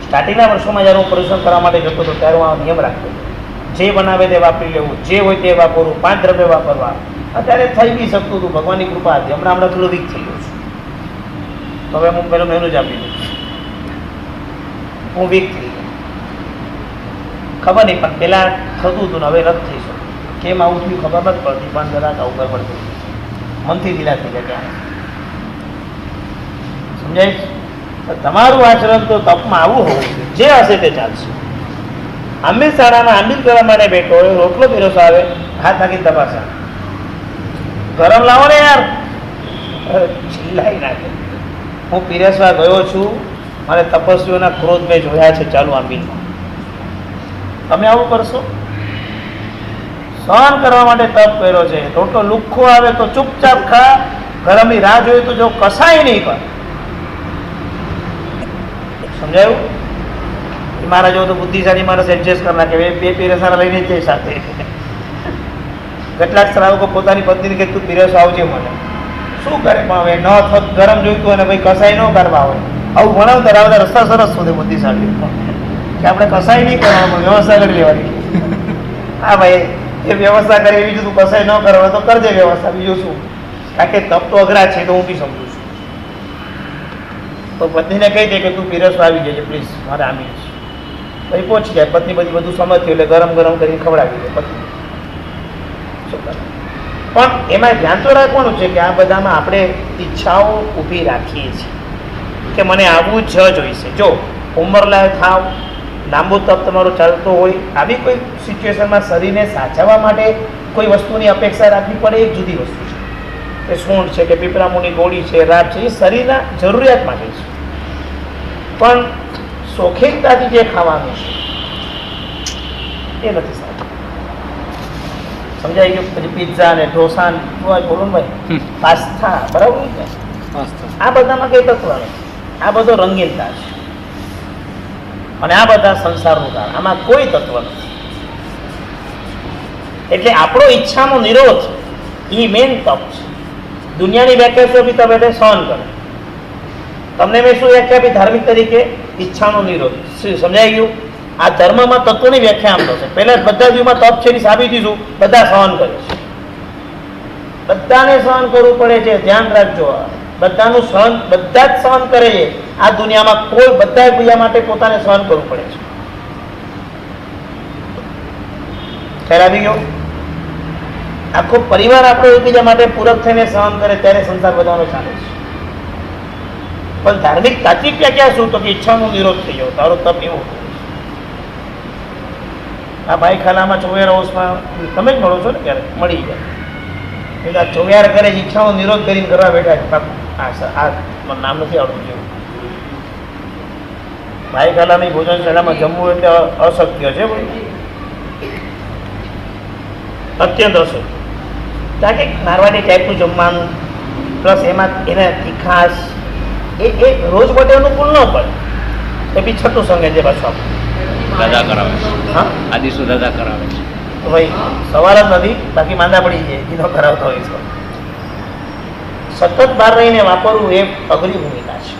સ્ટાર્ટિંગના વર્ષોમાં જ્યારે હું પર્યુષણ કરવા માટે જતો હતો ત્યારે હું આ નિયમ રાખતો હતો, જે બનાવે તે વાપરી લેવું, જે હોય તે વાપરવું, 5 દ્રવ્ય વાપરવા. અત્યારે થઈ બી શકતું હતું, ભગવાનની કૃપા હતી. હમણાં થોડું વીક થઈ ગયું છું, તો હવે હું પહેલું મહિનું જ આપી દઉં. હું વીક થઈ ગયો, ખબર નહીં, પણ પહેલાં થતું હતું ને હવે રદ થઈ શકું. કેમ આવું થયું ખબર નથી પડતી, પણ જરાક આવું ખબર પડતી, મનથી ઢીલા થઈ ગયા ત્યાં. સમજાય? તમારું આચરણ તો તપમાં આવું હોવું જોઈએ, જે હશે તે ચાલશે. આંબીલ શાળામાં આંબીલ કરવા માટે બેઠો હોય, રોટલો પીરસો આવે, હાથ નાખી તપાસા, ગરમ લાવો ને યાર, ચિલ્લાઈ નાખે. હું પીરસવા ગયો છું, મારે તપસ્વીઓના ક્રોધ મેં જોયા છે ચાલુ આંબીલમાં. તમે આવું કરશો? સહન કરવા માટે તપ કર્યો છે. રોટલો લુખ્ખો આવે તો ચૂપચાપ ખા, ગરમની રાહ જોઈએ તો જો કસાય નહીં કર. સમજાયું? મારા જેવો તો બુદ્ધિશાળી માણસ એડજસ્ટ કરી નાખે, બે પીરસારા લઈને જ જાય સાથે. કેટલાક શ્રાવકો પોતાની પત્નીને કે તું પીરસો આવજે મને. શું કરે પણ હવે, ન થત ગરમ જોઈતું અને ભાઈ કસાય ન કરવા હોય. આવું ભણાવતા રાવતા રસ્તા સરસ શોધે બુદ્ધિશાળી કે આપણે કસાય નહીં કરવાનું, વ્યવસ્થા કરી લેવાની. હા ભાઈ, એ વ્યવસ્થા કરે એવી તું કસાય ન કરવા તો કરજે વ્યવસ્થા, બીજું શું. કારણ કે તપ તો અઘરા છે તો હું બી સમજુ છું. તો પત્નીને કહી દે કે તું પીરસવા આવી જજે પ્લીઝ, મારે આમી છે. પછી પહોંચી જાય. પત્ની બધી બધું સમજતી એટલે ગરમ ગરમ કરીને ખવડાવી દે પત્ની. શું કરે? પણ એમાં ધ્યાન તો રાખવાનું છે કે આ બધામાં આપણે ઈચ્છાઓ ઊભી રાખીએ છીએ કે મને આવવું જ જોઈશે. જો ઉંમરલાયક થાવ, લાંબુ તપ તમારો ચાલતો હોય, આવી કોઈ સિચ્યુએશનમાં શરીરને સાચવવા માટે કોઈ વસ્તુની અપેક્ષા રાખવી પડે, એક જુદી વસ્તુ છે. કે સૂંઢ છે કે પીપળામૂળની ગોળી છે, રાત છે, એ શરીરના જરૂરિયાત માટે છે. પણ શોખીનતાથી જે ખાવાનું છે એ નથી સારું. સમજાઈ ગયું? પછી પિઝા ને ઢોસા ને બોલો ને ભાઈ, પાસ્તા, બરાબર ને? આ બધામાં કઈ તત્વ નથી. આ બધો રંગીનતા છે અને આ બધા સંસારનું કારણ. આમાં કોઈ તત્વ નથી. એટલે આપણો ઈચ્છાનો નિરોધ એ મેન તપ છે. દુનિયાની વ્યાખ્યા શું આપી? તપ એટલે સહન કરે. તમને મેં શું વ્યાખ્યા આપી ધાર્મિક તરીકે? ઈચ્છાનો નિરોધ. સમજાઈ ગયું? આ ધર્મમાં તત્વની વ્યાખ્યા આમ થશે. પહેલા બધા જીવમાં તપ છે એની સાબિતી શું? બધા સહન કરે છે. બધાને સહન કરવું પડે છે, ધ્યાન રાખજો. બધાનું સહન, બધા જ સહન કરે છે આ દુનિયામાં. કોઈ બધા બીજા માટે પોતાને સહન કરવું પડે છે. ખ્યાલ આવી ગયો? આખો પરિવાર આપણો એકબીજા માટે પૂરક થઈને સહન કરે ત્યારે સંસાર બધાનો ચાલે છે. પણ ધાર્મિક તાત્વિક વ્યાખ્યા શું? તો કે ઈચ્છાનો નિરોધ થઈ ગયો. તારો તપ એવો. આ ભાઈ ખાનામાં ચોવ્યાર હાઉસમાં તમે જ મળો છો ને, ક્યારે મળી જાય એટલે આ ચોવ્યાર કરે ઈચ્છાનો નિરોધ કરીને કરવા બેઠા છે. આ નામ નથી આવડતું જેવું. ભાઈ ખાનાની ભોજનશાળામાં જમવું એટલે અશક્ય છે, અત્યંત અશક્ય. કારણ કે મારવાડી ટાઈપનું જમવાનું પ્લસ એમાં એને તીખાશ એ રોજ માટે અનુકૂળ ન પડે. એ બી છઠ્ઠું સંગે છે પાછું આપણે દાદા કરાવે છે. હા, આ દિવસો દાદા કરાવે છે. તો ભાઈ સવાલ જ નથી, બાકી માંદા પડી જાય એનો કરાવતો હોય છે. સતત બહાર રહીને વાપરવું એ અઘરી ભૂમિકા છે.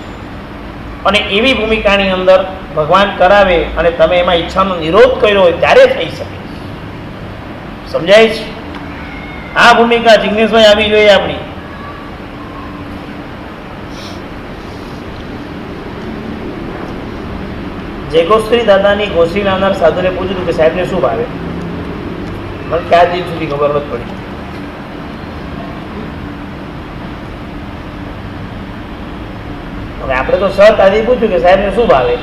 અને એવી ભૂમિકાની અંદર ભગવાન કરાવે અને તમે એમાં ઈચ્છાનો નિરોધ કર્યો હોય ત્યારે થઈ શકે. સમજાય છે? આ ભૂમિકા જિગ્નેશભાઈ આવી જોઈએ આપણી. જેગોશ્રી દાદાની ગોશ્રી નામના સાધુને પૂછ્યું કે સાહેબને શું ભાવે? મને ક્યાં દિન સુધી ખબર નથી પડી. હવે આપણે તો સર તાજી પૂછ્યું કે સાહેબને શું ભાવે?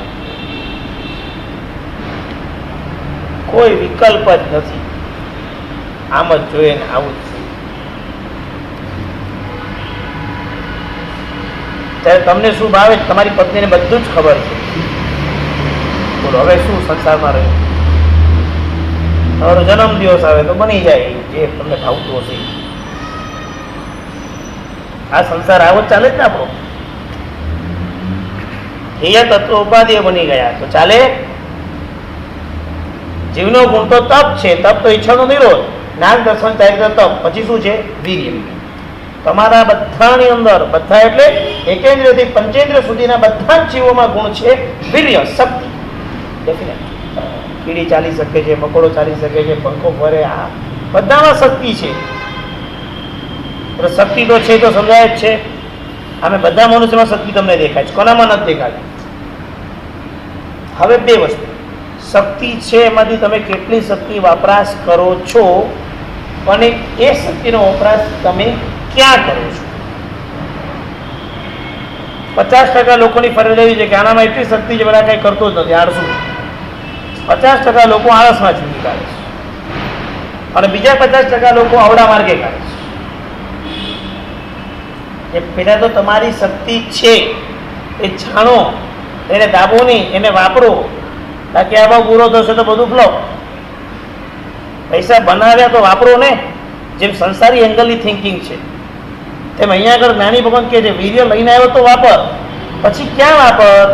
કોઈ વિકલ્પ જ નથી. આમ જ જોઈએ ને આવું જ જોઈએ. ત્યારે તમને શું ભાવે? તમારી પત્નીને બધું જ ખબર છે. બોલો હવે શું સંસારમાં રહ્યું? તમારો જન્મદિવસ આવે તો બની જાય જે તમને ભાવતું હશે. આ સંસાર આવો જ ચાલે જ ને આપણો. એ તત્વ ઉપાધિઓ બની ગયા તો ચાલે? જીવનો ગુણ તો તપ છે. તપ તો ઈચ્છાનો નિરોધ, જ્ઞાન દર્શન ચારિત્ર તપ. પછી શું છે? વીર્ય. તમારા બધાની અંદર, બધા એટલે એકેન્દ્રિયથી પંચેન્દ્રિય સુધીના બધા જ જીવોમાં ગુણ છે વીર્ય, શક્તિ. ડેફિનેટ. કીડી ચાલી શકે છે, મકોડો ચાલી શકે છે, પંખો ફરે, આ બધામાં શક્તિ છે. શક્તિ તો છે તો સમજાય જ છે. અમે બધા મનુષ્યમાં શક્તિ તમને દેખાય છે, કોનામાં નથી દેખાતી? હવે બે વસ્તુ શક્તિ છે, એમાંથી તમે કેટલી શક્તિ વપરાશ કરો છો અને એ શક્તિનો વપરાશ તમે ક્યાં કરો છો? 50% લોકોની ફરજ એવી છે કે આનામાં એટલી શક્તિ છે, બધા કંઈ કરતો જ નથી, આળસુ. 50% લોકો આળસમાં ચૂકી કાઢે છે અને બીજા 50% લોકો અવડા માર્ગે કાઢે છે. એ પહેલાં તો તમારી શક્તિ છે એ જાણો, એને દાબો નહીં, એને વાપરો. બાકી આ ભાવ પૂરો થશે તો બધું ફ્લોપ. પૈસા બનાવ્યા તો વાપરો ને. જેમ સંસારી એંગલની થિંકિંગ છે તેમ અહીંયા આગળ જ્ઞાની ભગવાન કહે છે વીર્ય લઈને આવ્યો તો વાપર. પછી ક્યાં વાપર?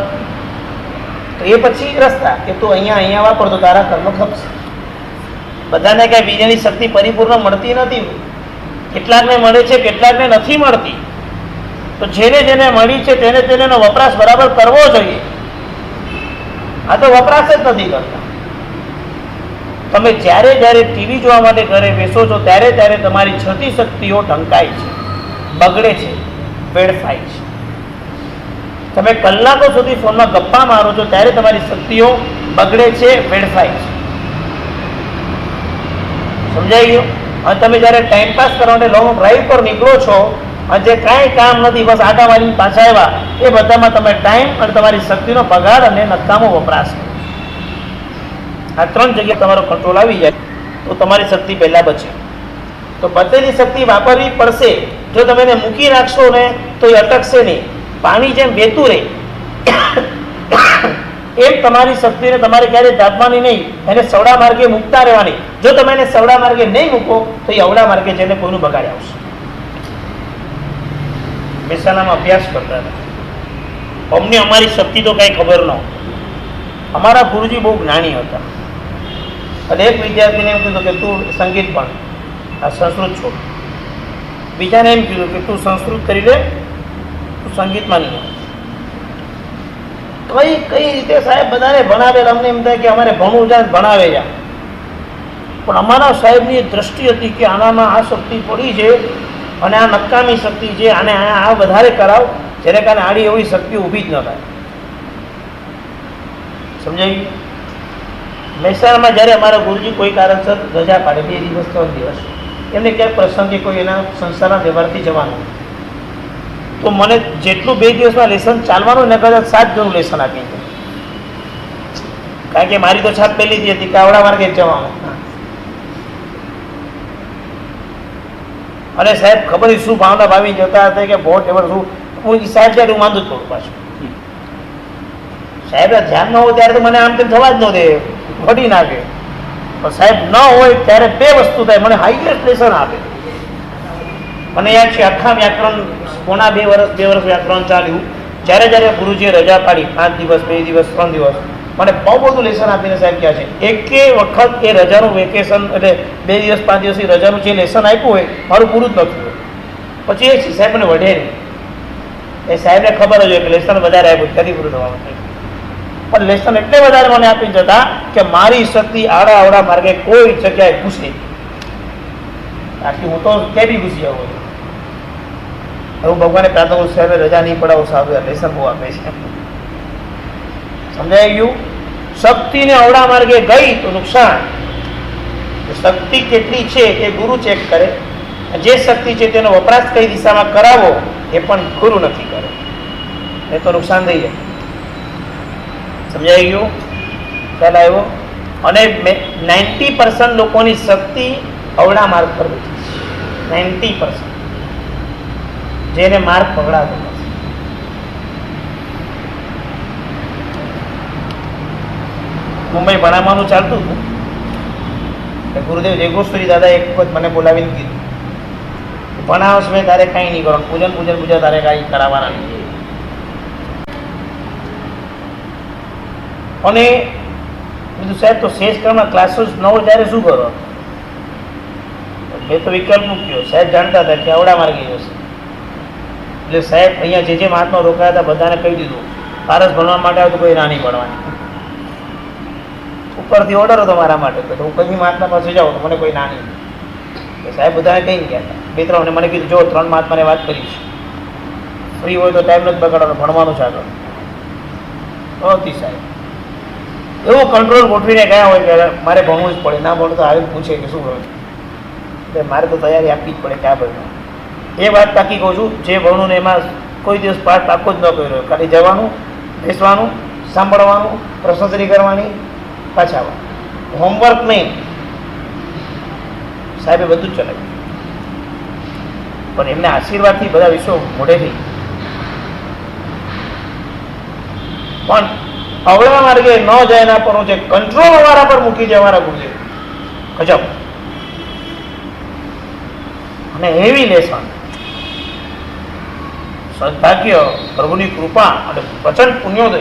તો એ પછી રસ્તા કે તું અહીંયા વાપર તો તારા કર્મ ખપશે. બધાને કાંઈ વીર્યની શક્તિ પરિપૂર્ણ મળતી નથી. કેટલાકને મળે છે, કેટલાકને નથી મળતી. તો જેને જેને મળી છે તેને તેનો વપરાશ બરાબર કરવો જોઈએ. આ તો વપરાશ જ નથી કરતા. તમે જ્યારે જ્યારે ટીવી જોવા માટે ઘરે બેસો છો ત્યારે ત્યારે તમારી છતી શક્તિઓ ઢંકાય છે, બગડે છે, વેડફાય છે. તમે કલાકો સુધી ફોનમાં ગપ્પા મારો છો ત્યારે તમારી શક્તિઓ બગડે છે, વેડફાય છે. સમજાઈ ગયું? અને તમે જ્યારે ટાઈમપાસ કરવા માટે લોંગ ડ્રાઈવ પર નીકળો છો અને જે કાંઈ કામ નથી, બસ આટા મારીને પાછા આવ્યા, એ બધામાં તમે ટાઈમ અને તમારી શક્તિનો બગાડ અને નકામો વપરાશ કરો. આ 3 જગ્યાએ તમારો કંટ્રોલ આવી જાય તો તમારી શક્તિ પહેલાં બચે. તો બચેલી શક્તિ વાપરવી પડશે. જો તમે એને મૂકી રાખશો ને તો એ અટકશે નહીં. પાણી જેમ વહેતું રહે એમ તમારી શક્તિને તમારે ક્યારેય દાબવાની નહીં, એને સવડા માર્ગે મૂકતા રહેવાની. જો તમે એને સવડા માર્ગે નહીં મૂકો તો એ અવડા માર્ગે જઈને કોઈનું બગાડ આવશે. મહેસાણામાં અભ્યાસ કરતા હતા, અમને અમારી શક્તિ તો કાંઈ ખબર ન. અમારા ગુરુજી બહુ જ્ઞાની હતા અને એક વિદ્યાર્થીને એમ કીધું કે તું સંગીત પણ, આ સંસ્કૃત છોડ. બીજાને એમ કીધું કે તું સંસ્કૃત કરી લે, તું સંગીતમાં નહીં. કઈ રીતે સાહેબ બધાને ભણાવે. અમને એમ થાય કે અમારે ભણવું જાય, ભણાવે જાય. પણ અમારા સાહેબની દ્રષ્ટિ હતી કે આનામાં આ શક્તિ પડી છે અને આ નકામી શક્તિ છે, આને આ વધારે કરાવ, જેને કારણે આડી એવી શક્તિ ઊભી જ ન થાય. સમજાયું? મહેસાણામાં જ્યારે અમારા ગુરુજી કોઈ કારણસર રજા પાડે, 2 દિવસ 3 દિવસ, એમને ક્યાંક પ્રસંગે કોઈ એના સંસ્થાના વ્યવહારથી જવાનું, તો મને જેટલું 2 દિવસમાં લેસન ચાલવાનું ને કદાચ 7 જણું લેસન આપી દે. કારણ કે મારી તો છાપ પહેલી જ હતી કે આવડા માર્ગે જ જવાનું. અને સાહેબ ખબર નહીં શું ભાવના ભાવી જતા હતા કે બહુ એવર શું, હું સાહેબ ત્યારે હું માંદું જ પડું પાછું. સાહેબ ધ્યાન ન હોય ત્યારે તો મને આમ તેમ થવા જ ન દે, વઢી નાખે. પણ સાહેબ ન હોય ત્યારે 2 વસ્તુ થાય, મને હાઈએસ્ટ લેસન આપે. મને યાદ છે આખા વ્યાકરણ પોણા 2 વર્ષ વ્યાકરણ ચાલ્યું. જ્યારે જ્યારે ગુરુજીએ રજા પાડી, 5 દિવસ 2 દિવસ 3 દિવસ, મને બહુ બધું લેસન આપીને સાહેબ ક્યાં છે. એકે વખત એ રજાનું વેકેશન એટલે 2 દિવસ 5 દિવસની રજાનું જે લેસન આપ્યું હોય મારું પૂરું જ ન થયું. પછી એ સાહેબ મને વઢે નહીં. એ સાહેબને ખબર જ હોય કે લેસન વધારે આપ્યું, ક્યાંથી પૂરું થવાનું થાય. પણ લેસન એટલે વધારે મને આપી જતા કે મારી શક્તિ આડા અવડા માર્ગે કોઈ જગ્યાએ ઘૂસે. બાકી હું તો કેવી ઘૂસી આવું છું. હું ભગવાને પ્રાર્થના કરું, સાહેબ રજા નહીં પડાવું, સાહેબ લેસન બહુ આપે છે. સમજાઈ ગયું? શક્તિને અવડા માર્ગે ગઈ તો નુકસાન. શક્તિ કેટલી છે એ ગુરુ ચેક કરે. જે શક્તિ છે તેનો વપરાશ કઈ દિશામાં કરાવો એ પણ ગુરુ નક્કી કરે, એ તો નુકસાન થઈ જાય. સમજાઈ ગયું? ખ્યાલ આવ્યો? અને 90% લોકોની શક્તિ અવળા માર્ગ પર બેઠી છે. 90% જેને માર્ગ પકડાતો નથી. મુંબઈ ભણાવવાનું ચાલતું હતું. ગુરુદેવ જયગોસ્વામી દાદા એક વખત મને બોલાવીને કીધું, ભણાવશ મેં તારે કાંઈ નહીં કરવાનું, પૂજન પૂજા તારે કાંઈ કરાવવાના નહીં. અને બીજું સાહેબ તો શેષ કર્મના ક્લાસીસ ન હોય ત્યારે શું કરો? મેં તો વિકલ્પ મૂક્યો. સાહેબ જાણતા હતા કે આવડા માર્ગે જશે. એટલે સાહેબ અહીંયા જે મહાત્મા રોકાયા હતા બધાને કહી દીધું, પારસ ભણવા માટે આવે તો કોઈ ના નહીં ભણવાની. ઉપરથી ઓર્ડર હતો મારા માટે, તો હું કઈ મહાત્મા પાસે જાઉં તો મને કોઈ ના નહીં. સાહેબ બધાને કઈ ગયા હતા. 2-3 મને કીધું, જો 3 મહાત્માને વાત કરીશ, ફ્રી હોય તો ટાઈમ નથી બગાડવાનો, ભણવાનું છે આગળ. હતી સાહેબ એવો કંટ્રોલ ગોઠવીને ગયા હોય કે મારે ભણવું જ પડે, ના ભણવું તો આવી પૂછે કે શું ભણવું, એટલે મારે તો તૈયારી આપવી જ પડે ક્યાં ભણવું. એ વાત તાકી કહું છું, જે ભણવું ને એમાં કોઈ દિવસ પાઠ પાકો જ ન કર્યો. ખાલી જવાનું, બેસવાનું, સાંભળવાનું, પ્રશંસની કરવાની, પાછા આવવાનું. હોમવર્ક નહીં. સાહેબે બધું જ ચલાવ્યું, પણ એમના આશીર્વાદથી બધા વિષયો મોઢેથી. પણ અવળા માર્ગે ન જાય એના પર જે કંટ્રોલ અમારા પર મૂકી જાય અમારા ગુરુદેવ, ગજબ. અને એવી લેસન, સદભાગ્ય, પ્રભુની કૃપા અને પ્રચંડ પુણ્યોદય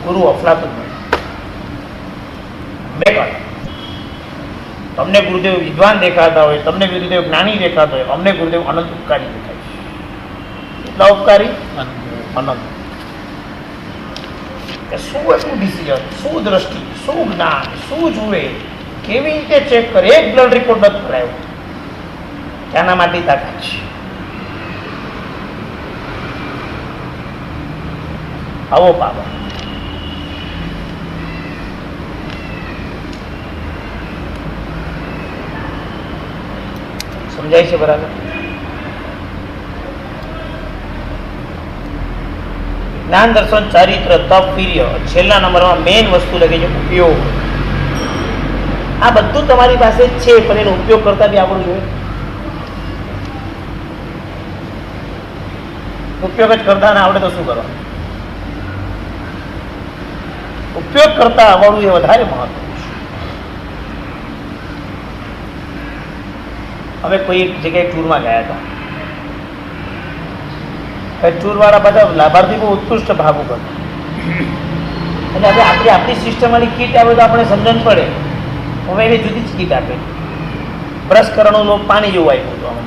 ગુરુ અફલાતુન. તમને ગુરુદેવ વિદ્વાન દેખાતા હોય, તમને ગુરુદેવ જ્ઞાની દેખાતા હોય, અમને ગુરુદેવ અનંત ઉપકારી દેખાય. કેટલા ઉપકારી? અનંત. શું એટલું ડિસિઝન, શું દ્રષ્ટિ, શું જ્ઞાન, શું જુએ, કેવી રીતે ચેક કરે? એક બ્લડ રિપોર્ટ નથી કરાયો. શાના માટે તાકાત છે? આવો બાબા સમજાય છે બરાબર? જ્ઞાન દર્શન ચારિત્ર તપ વીર્ય છેલ્લા નંબરમાં મેઇન વસ્તુ લખી છે ઉપયોગ. આ બધું તમારી પાસે છે પણ એનો ઉપયોગ કરતા બી આવડવું જોઈએ. ઉપયોગ જ કરતા ના આવડે તો શું કરવાનું? ઉપયોગ કરતા આવડવું એ વધારે મહત્વ છે. અમે કોઈ એક જગ્યાએ ટૂરમાં ગયા હતા. ટૂરવાળા બધા લાભાર્થી બહુ ઉત્કૃષ્ટ ભાવુક હતા. એટલે હવે આપણી સિસ્ટમવાળી કીટ આવે તો આપણે સમજણ પડે. હવે એની જુદી જ કીટ આપે. બ્રશ કરવાનું લોક પાણી જેવું આપ્યું હતું અમને.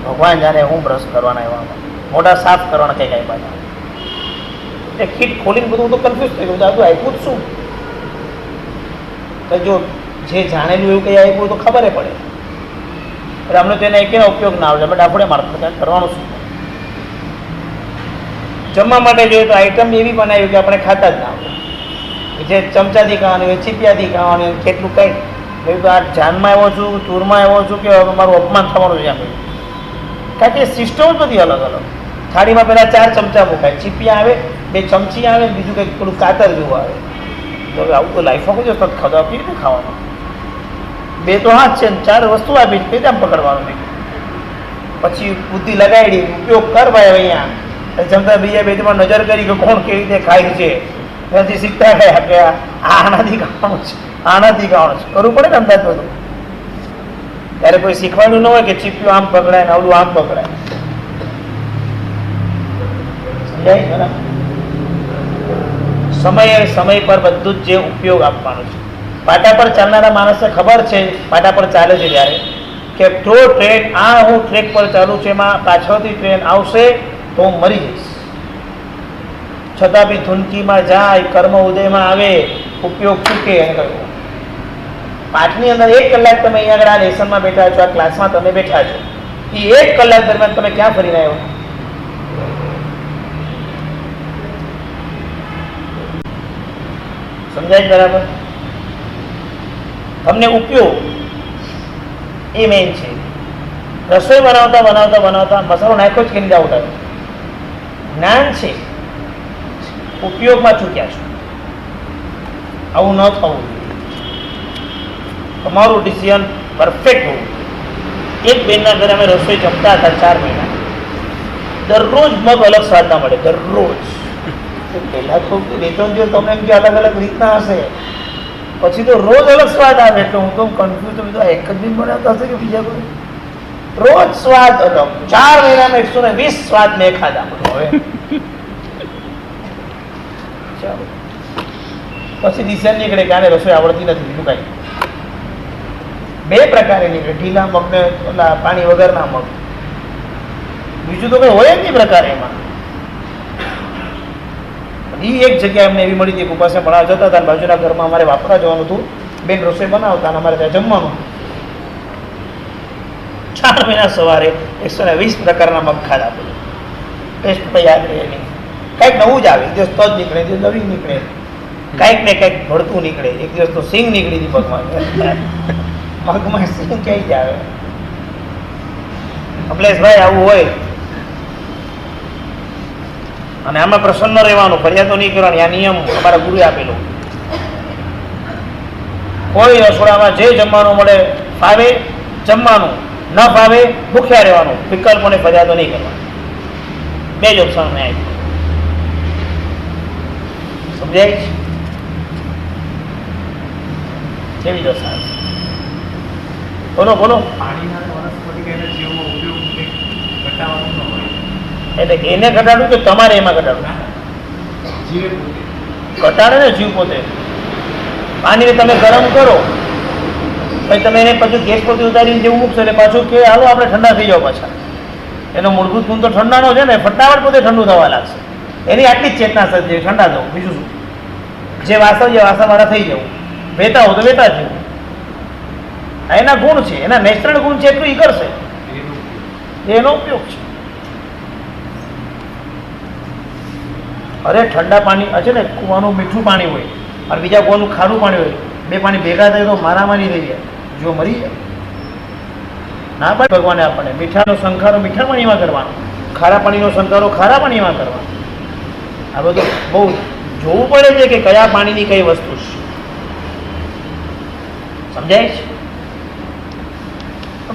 ભગવાન જાણે હું બ્રશ કરવાના આવ્યા, મોઢા સાફ કરવાના કંઈક આપ્યા હતા. એ કીટ ખોલીને બધું તો કન્ફ્યુઝ થઈ ગયું. આવું આપ્યું જ શું? તો જો જે જાણેલું એવું કંઈ આપ્યું તો ખબર પડે. એટલે અમને તો એને એકેનો ઉપયોગ ના આવડે. બટ આપણે મારફત કરવાનું શું? જમવા માટે જોઈએ તો આઈટમ એવી બનાવી કે આપણે ખાતા જ ના આવડે. જે ચમચાથી ખાવાની હોય, ચીપિયાથી ખાવાની હોય, કેટલું કંઈ મેં તો આ જાનમાં આવ્યો છું, ટૂરમાં આવ્યો છું કે મારું અપમાન થવાનું છે. આપણે કારણ કે સિસ્ટમ જ બધી અલગ અલગ. થાળીમાં પહેલાં 4 ચમચા મુકાય, ચીપિયા આવે, 2 ચમચી આવે, બીજું કંઈક થોડું કાતર જેવું આવે. તો હવે આવું તો લાઈફમાં કોઈ વખત ખાધા કેવી રીતે ખાવાનું? 2 તો હાથ છે ને 4 વસ્તુ આપી કઈ રીતે આમ પકડવાનું? પછી બુદ્ધિ લગાડી ઉપયોગ કર ભાઈ અહીંયા. જમતા બીજા 2 નજર કરી કે કોણ કેવી રીતે ખાય છે. ત્યાંથી શીખતા ગયા કે આનાથી ખાવાનું છે, આનાથી ખાવાનું છે. કરવું પડે ને અંદાજ બધું. ત્યારે કોઈ શીખવાનું ન હોય કે ચીપિયું આમ પકડાય ને આવડું આમ પકડાય. સમજાય બરાબર? સમય પર બધું જ જે ઉપયોગ આપવાનો છે. પાટા પર ચાલનારા માણસને ખબર છે, પાટા પર ચાલે છે ત્યારે કે જો ટ્રેન હું ટ્રેક પર ચાલુ છે એમાં પાછળથી ટ્રેન આવશે તો હું મરી જઈશ. છતાં બી ધૂનકીમાં જાય, કર્મ ઉદયમાં આવે, ઉપયોગ ચૂકે એમ કહ્યું. પાઠની અંદર 1 કલાક તમે અહીંયા આગળ આ લેસનમાં બેઠા છો, આ ક્લાસમાં તમે બેઠા છો. એ 1 કલાક દરમિયાન તમે ક્યાં ફરીને આવ્યો? સમજાય બરાબર? તમને ઉપયોગ એ મેઇન છે. રસોઈ બનાવતા બનાવતા બનાવતા મસાલો નાખ્યો જ કે નહીં આવતા? જ્ઞાન છે, ઉપયોગમાં ચૂક્યા છો. આવું ન થવું. તમારું ડિસિઝન પરફેક્ટ હોવું. એક બેનના ઘરે અમે રસોઈ જમતા હતા 4 મહિના. દરરોજ મગ અલગ સ્વાદ ના મળે, દરરોજ. પહેલા તો 2-3 દિવસ તમને એમ કે અલગ અલગ રીતના હશે, પછી તો રોજ અલગ સ્વાદ આવે. એટલે હું તો કન્ફ્યુઝ તો એક જ દિન બનાવતા હશે કે બીજા કોઈ? રોજ સ્વાદ અલગ. 4 મહિનામાં 120 સ્વાદ મેં ખાધા. હવે ચાલો પછી ડિસિઝન નીકળે કે આને રસોઈ આવડતી નથી. બીજું કાંઈ 2 પ્રકારે નીકળે, ઢીલા મગ ને ઓલા પાણી વગરના મગ. બીજું તો કંઈ હોય જ નહીં પ્રકાર એમાં. એ એક જગ્યાએ અમને એવી મળી હતી કે પાસે ભણાવવા જતા હતા, બાજુના ઘરમાં અમારે વાપરવા જવાનું હતું. બેન રસોઈ બનાવતા અને અમારે ત્યાં જમવાનું. 4 મહિના સવારે 120 પ્રકારના મગ ખાધા. ટેસ્ટ તો યાદ રહે નહીં. કંઈક નવું જ આવે. એક દિવસ તો જ નીકળે, એક દિવસ નવી નીકળે, કંઈક ને કંઈક ભળતું નીકળે. એક દિવસ તો સિંગ નીકળી હતી મગમાં. મગમાં સિંગ ક્યાંય જ આવે? કમલેશભાઈ આવું હોય અને આમાં પ્રસન્ન રહેવાનું, ફરિયાદો નહીં કરવાની. આ નિયમ અમારા ગુરુએ આપેલો. કોઈ રસોડામાં જે જમવાનું મળે ફાવે જમવાનું, ન ફાવે ભૂખ્યા રહેવાનું. વિકલ્પોને ફરિયાદો નહીં કરવાની. 2 જ ઓપ્શન મેં આપ્યું. સમજાય છે? કેવી દશા છે? બોલો બોલો. એટલે એને ઘટાડવું કે તમારે એમાં ઘટાડવું? ઘટાડે ને જીવ પોતે. પાણીને તમે ગરમ કરો, પછી તમે એને પછી ગેસ પરથી ઉતારીને જેવું મૂકશો એટલે પાછું કે હાલો આપણે ઠંડા થઈ જાઓ પાછા. એનો મૂળભૂત ગુણ તો ઠંડાનો છે ને, ફટાફટ પોતે ઠંડુ થવા લાગશે. એની આટલી જ ચેતના સર્જે, ઠંડા થવું. બીજું શું? જે વાસણ વાળા થઈ જવું, વહેતા હો તો વહેતા જ જવું. આ એના ગુણ છે, એના નેચરલ ગુણ છે એટલું એ કરશે, એનો ઉપયોગ છે. અરે ઠંડા પાણી છે ને, કૂવાનું મીઠું પાણી હોય અને બીજા કૂવાનું ખારું પાણી હોય, બે પાણી ભેગા થાય તો મારામારી થઈ જાય, જો મરી જાય. ના ભાઈ, ભગવાને આપણને મીઠાનો શંખારો મીઠા પાણીમાં કરવાનો, ખારા પાણીનો શંખારો ખારા પાણીમાં કરવાનો. આ બધું બહુ જોવું પડે છે કે કયા પાણીની કઈ વસ્તુ છે. સમજાય છે?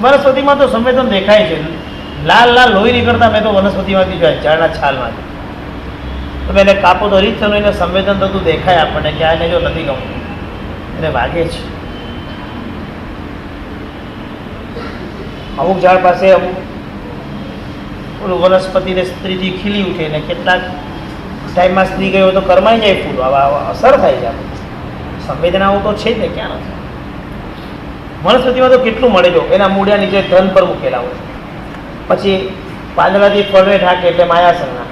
વનસ્પતિમાં તો સંવેદન દેખાય છે. લાલ લાલ લોહી નીકળતા મેં તો વનસ્પતિમાંથી જોયા, ઝાડના છાલમાંથી. તમે એને કાપો તો રીતનું એને સંવેદન થતું દેખાય આપણને કે આને જો નથી ગમતું, એને વાગે છે. અમુક ઝાડ પાસે અમુક ઓલું વનસ્પતિને સ્ત્રીથી ખીલી ઉઠે ને કેટલાક ટાઈમમાં સ્ત્રી ગયો તો કરમાઈ જાય ફૂલ, આવા અસર થાય છે. સંવેદનાઓ તો છે જ ને, ક્યાં નથી. વનસ્પતિમાં તો કેટલું મળે જો, એના મૂળિયા નીચે ધન પર મૂકેલા હોય, પછી પાંદડાથી ફળને ઢાકે એટલે માયાસનના,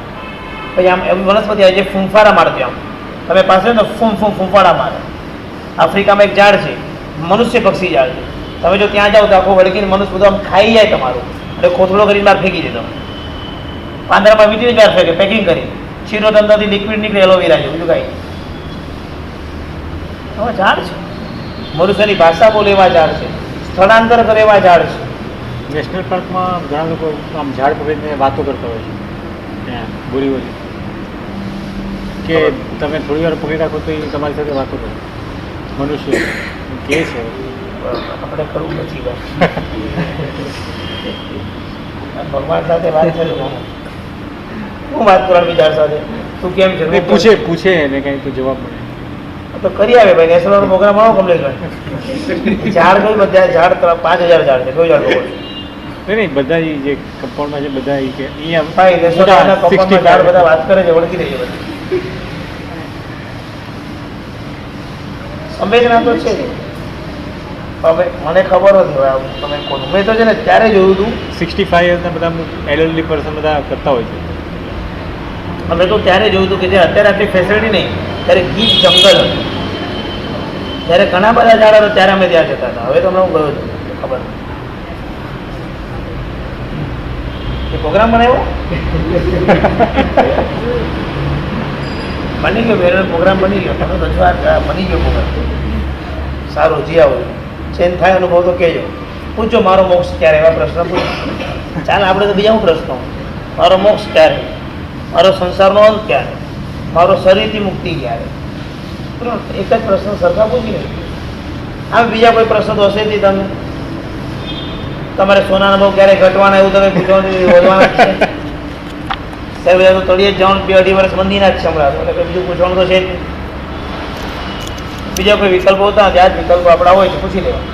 પછી આમ એવી વનસ્પતિ આવે જે ફૂંફારા મારતી, આમ તમે પાસે ને ફૂંફારા મારે. આફ્રિકામાં એક ઝાડ છે, મનુષ્ય પક્ષી ઝાડ છે. તમે જો ત્યાં જાઓ તો આખો વળગીને મનુષ્ય બધું આમ ખાઈ જાય તમારું, એટલે કોથળો કરીને બહાર ફેંકી દે. તમે પાંદડામાં વીટીને બહાર ફેંકે, પેકિંગ કરી છીનો અંદરથી લિક્વિડ નીકળે, એલોવેરા છે, બીજું કાંઈ. એવા ઝાડ છે, મનુષ્યની ભાષા બોલે એવા ઝાડ છે, સ્થળાંતર કરે એવા ઝાડ છે. નેશનલ પાર્કમાં ઘણા લોકો આમ ઝાડ પકડીને વાતો કરતા હોય છે, ત્યાં બોલી બોલી કે તમે થોડી વાર પકડી રાખો તો એ તમારી સાથે વાતો કરે. મનુષ્ય કે છે આપણે કરવું નથી ભગવાન સાથે વાત કરી. હું વાત કરવાની ઝાડ સાથે, તું કેમ છે પૂછે એને કંઈ તો જવાબ મળે તો કરી આવે ભાઈ. નેશનલ પ્રોગ્રામ આવો કમ્પ્લીટ કરે. ઝાડ કઈ બધા ઝાડ 5000 ઝાડ છે, કોઈ ઝાડ નહીં, બધા જે કમ્પાઉન્ડમાં છે બધા કે અહીંયા ભાઈ નેશનલના કમ્પાઉન્ડમાં ઝાડ બધા વાત કરે છે, ઓળખી રહી છે બધી. સંવેદના તો છે. હવે મને ખબર નથી હવે તમે કોણ. મેં તો છે ને ત્યારે જોયું હતું 65 ના બધા એલએલડી પર્સન બધા કરતા હોય છે. અમે તો ત્યારે જોયું હતું કે જે અત્યારે આટલી ફેસિલિટી નહીં, ત્યારે ગીર જંગલ હતું, ત્યારે ઘણા બધા ઝાડ હતા, ત્યારે અમે ત્યાં જતા હતા. હવે તો હમણાં હું ગયો છું, ખબર એ પ્રોગ્રામ બનાવ્યો બની ગયો, મેરો પ્રોગ્રામ બની ગયો. તમે રજૂઆત બની ગયો પ્રોગ્રામ સારું. જી આવો, ચેન્જ થાય અનુભવ તો કહેજો. પૂછજો મારો મોક્ષ ક્યારે, એવા પ્રશ્ન પૂછો. ચાલ આપણે તો બીજા હું પ્રશ્નો, મારો મોક્ષ ક્યારે, મારો સંસારનો અંત ક્યારે, મારો શરીરથી મુક્તિ ક્યારે, એક જ પ્રશ્ન સરખા પૂછી નહીં. આમ બીજા કોઈ પ્રશ્ન તો હશે નહીં. તમે તમારે સોનાનો ભાવ ક્યારે ઘટવાના એવું તમે પૂછવાનું વધવાના છે. સાહેબ બધા તો તળિયે જ જવાનું 2-2.5 વર્ષ મંદિરના જ છે હમણાં, એટલે બીજું પૂછવાનું તો છે જ નહીં. બીજા કોઈ વિકલ્પો હતા ત્યાં જ વિકલ્પો આપણા હોય છે, પૂછી લેવા.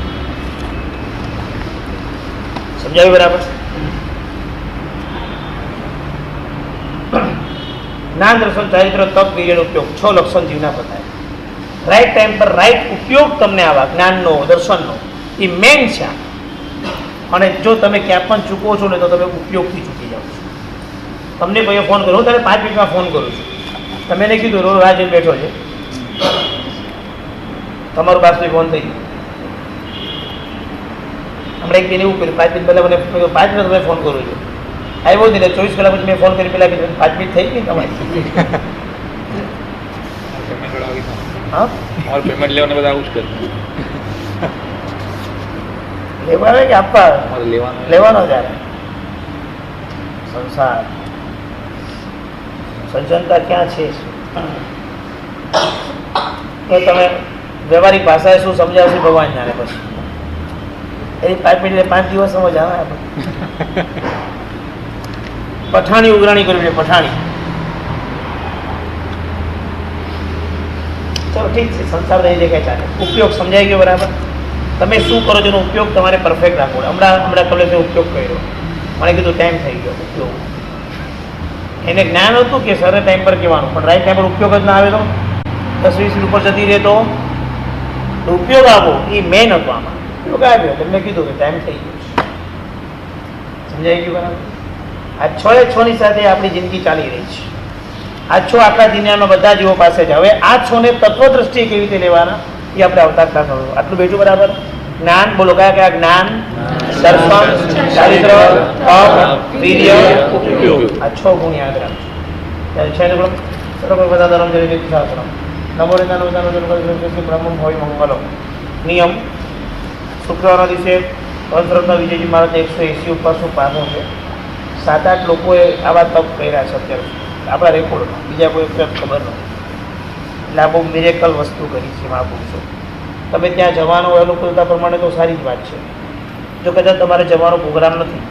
સમજાવ્યું બરાબર? જ્ઞાન દર્શન ચારિત્ર તપ વીર્યનો ઉપયોગ 6 લક્ષણ જીવના બતાવે. રાઈટ ટાઈમ પર રાઈટ ઉપયોગ તમને આવા જ્ઞાનનો દર્શનનો એ મેન છે. અને જો તમે ક્યાં પણ ચૂકો છો ને તો તમે ઉપયોગથી ચૂકી જાઓ છો. તમને ભાઈએ ફોન કર્યો, હું તારે 5 મિનિટમાં ફોન કરું છું, તમે એને કીધું રોજ રાહ જોઈને બેઠો છે, તમારું પાસથી ફોન થઈ ગયો. હમણાં એક દિન એવું કર્યું, 5 મિનિટ પહેલાં મને 5 મિનિટ તમે ફોન કરું છું, આવ્યો જ નહીં. 24 કલાક પછી મેં ફોન કરી પેલા કીધું 5 મિનિટ થઈ ગઈ તમારી. હા, પેમેન્ટ લેવાને બધા આવું જ કરે. લેવા આવે કે આપવા? લેવાનો ત્યારે સંસાર સજ્જનતા ક્યાં છે તો તમે વ્યવહારિક ભાષાએ શું સમજાવશે ભગવાન જાણે. પછી એની 5 મિનિટ 5 દિવસ સમજ આવે આપણે. પઠાણી ઉઘરાણી કરવી છે, પઠાણી. ચલો ઠીક છે, સંસાર નહીં દેખાય ચાલે. ઉપયોગ સમજાઈ ગયો બરાબર? તમે શું કરો છો એનો ઉપયોગ તમારે પરફેક્ટ રાખવો. હમણાં કમલેશનો ઉપયોગ કર્યો, મને કીધું ટાઈમ થઈ ગયો ઉપયોગ. એને જ્ઞાન હતું કે સર ટાઈમ પર કહેવાનું, પણ રાઈટ ટાઈમ પર ઉપયોગ જ ના આવે તો 10-20 મિનિટ ઉપર જતી રહે તો ઉપયોગ આપો એ મેન હતો. આમાં ઉપયોગ આવ્યો તમને કીધું કે ટાઈમ થઈ ગયો. સમજાઈ ગયું બરાબર? આ 6 એ 6 ની સાથે આપણી જિંદગી ચાલી રહી છે. આ 6 આખા દુનિયામાં બધા જીવો પાસે છે. હવે આ 6 ને તત્વ દ્રષ્ટિએ કેવી રીતે લેવાના એ આપણે અવતાર ક્લાસ. આટલું બેઠું બરાબર? જ્ઞાન બોલો, કયા કયા જ્ઞાન, દર્શન, ચારિત્ર, તપ, વીર્ય, ઉપયોગ. આ 6 ગુણ યાદ રાખજો. ત્યારે છે ને સર્વ બધા ધર્મ જય શાસ્ત્રમ નમો રે નમો બ્રહ્મ હોય મંગલો. નિયમ શુક્રવારના દિવસે હંસરત્ન વિજયજી મહારાજને 180 ઉપવાસનું પાનું છે. 7-8 લોકોએ આવા તપ કર્યા છે અત્યારે આપણા રેકોર્ડમાં, બીજા કોઈ ખબર નથી. એટલે આ બહુ મિરેકલ વસ્તુ કરી છે મહાપુરુષો. તમે ત્યાં જવાનો અનુકૂળતા પ્રમાણે તો સારી જ વાત છે. જો કદાચ તમારે જવાનો પ્રોગ્રામ નથી,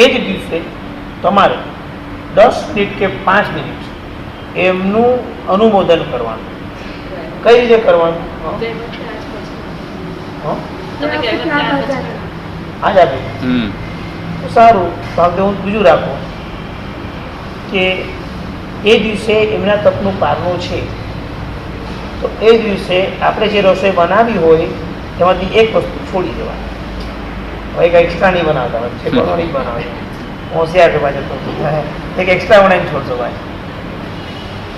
એ જ દિવસે તમારે 10 મિનિટ કે 5 મિનિટ એમનું અનુમોદન કરવાનું. કઈ રીતે કરવાનું? આજ આપી તો સારું. તો હું બીજું રાખું કે એ દિવસે એમના તપનું પારણું છે, તો એ દિવસે આપણે જે રસોઈ બનાવી હોય એમાંથી એક વસ્તુ છોડી દેવાની. હવે કંઈ એક્સ્ટ્રા નહીં બનાવતા હોય છે, નહીં બનાવે હોશિયાર છે પાછળ, એક એક્સ્ટ્રા બનાવીને છોડશો ભાઈ.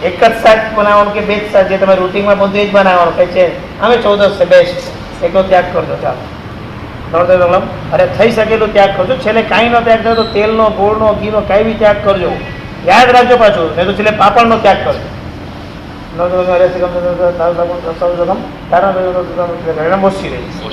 એક જ શાક બનાવવાનું કે 2 જ શાક, જે તમે રૂટિનમાં બધું એ જ બનાવવાનું કહે છે. અમે 14 છે બેસ્ટ, એકનો ત્યાગ કરજો. ચાલો અરે થઈ શકેલું ત્યાગ કરજો. છેલ્લે કાંઈ નો ત્યાગ કરજો, તેલનો, ગોળનો, ઘીનો કાંઈ બી ત્યાગ કરજો. યાદ રાખજો પાછું, નહીં તો છેલ્લે પાપડનો ત્યાગ કરજો. તારા મોસી રહી.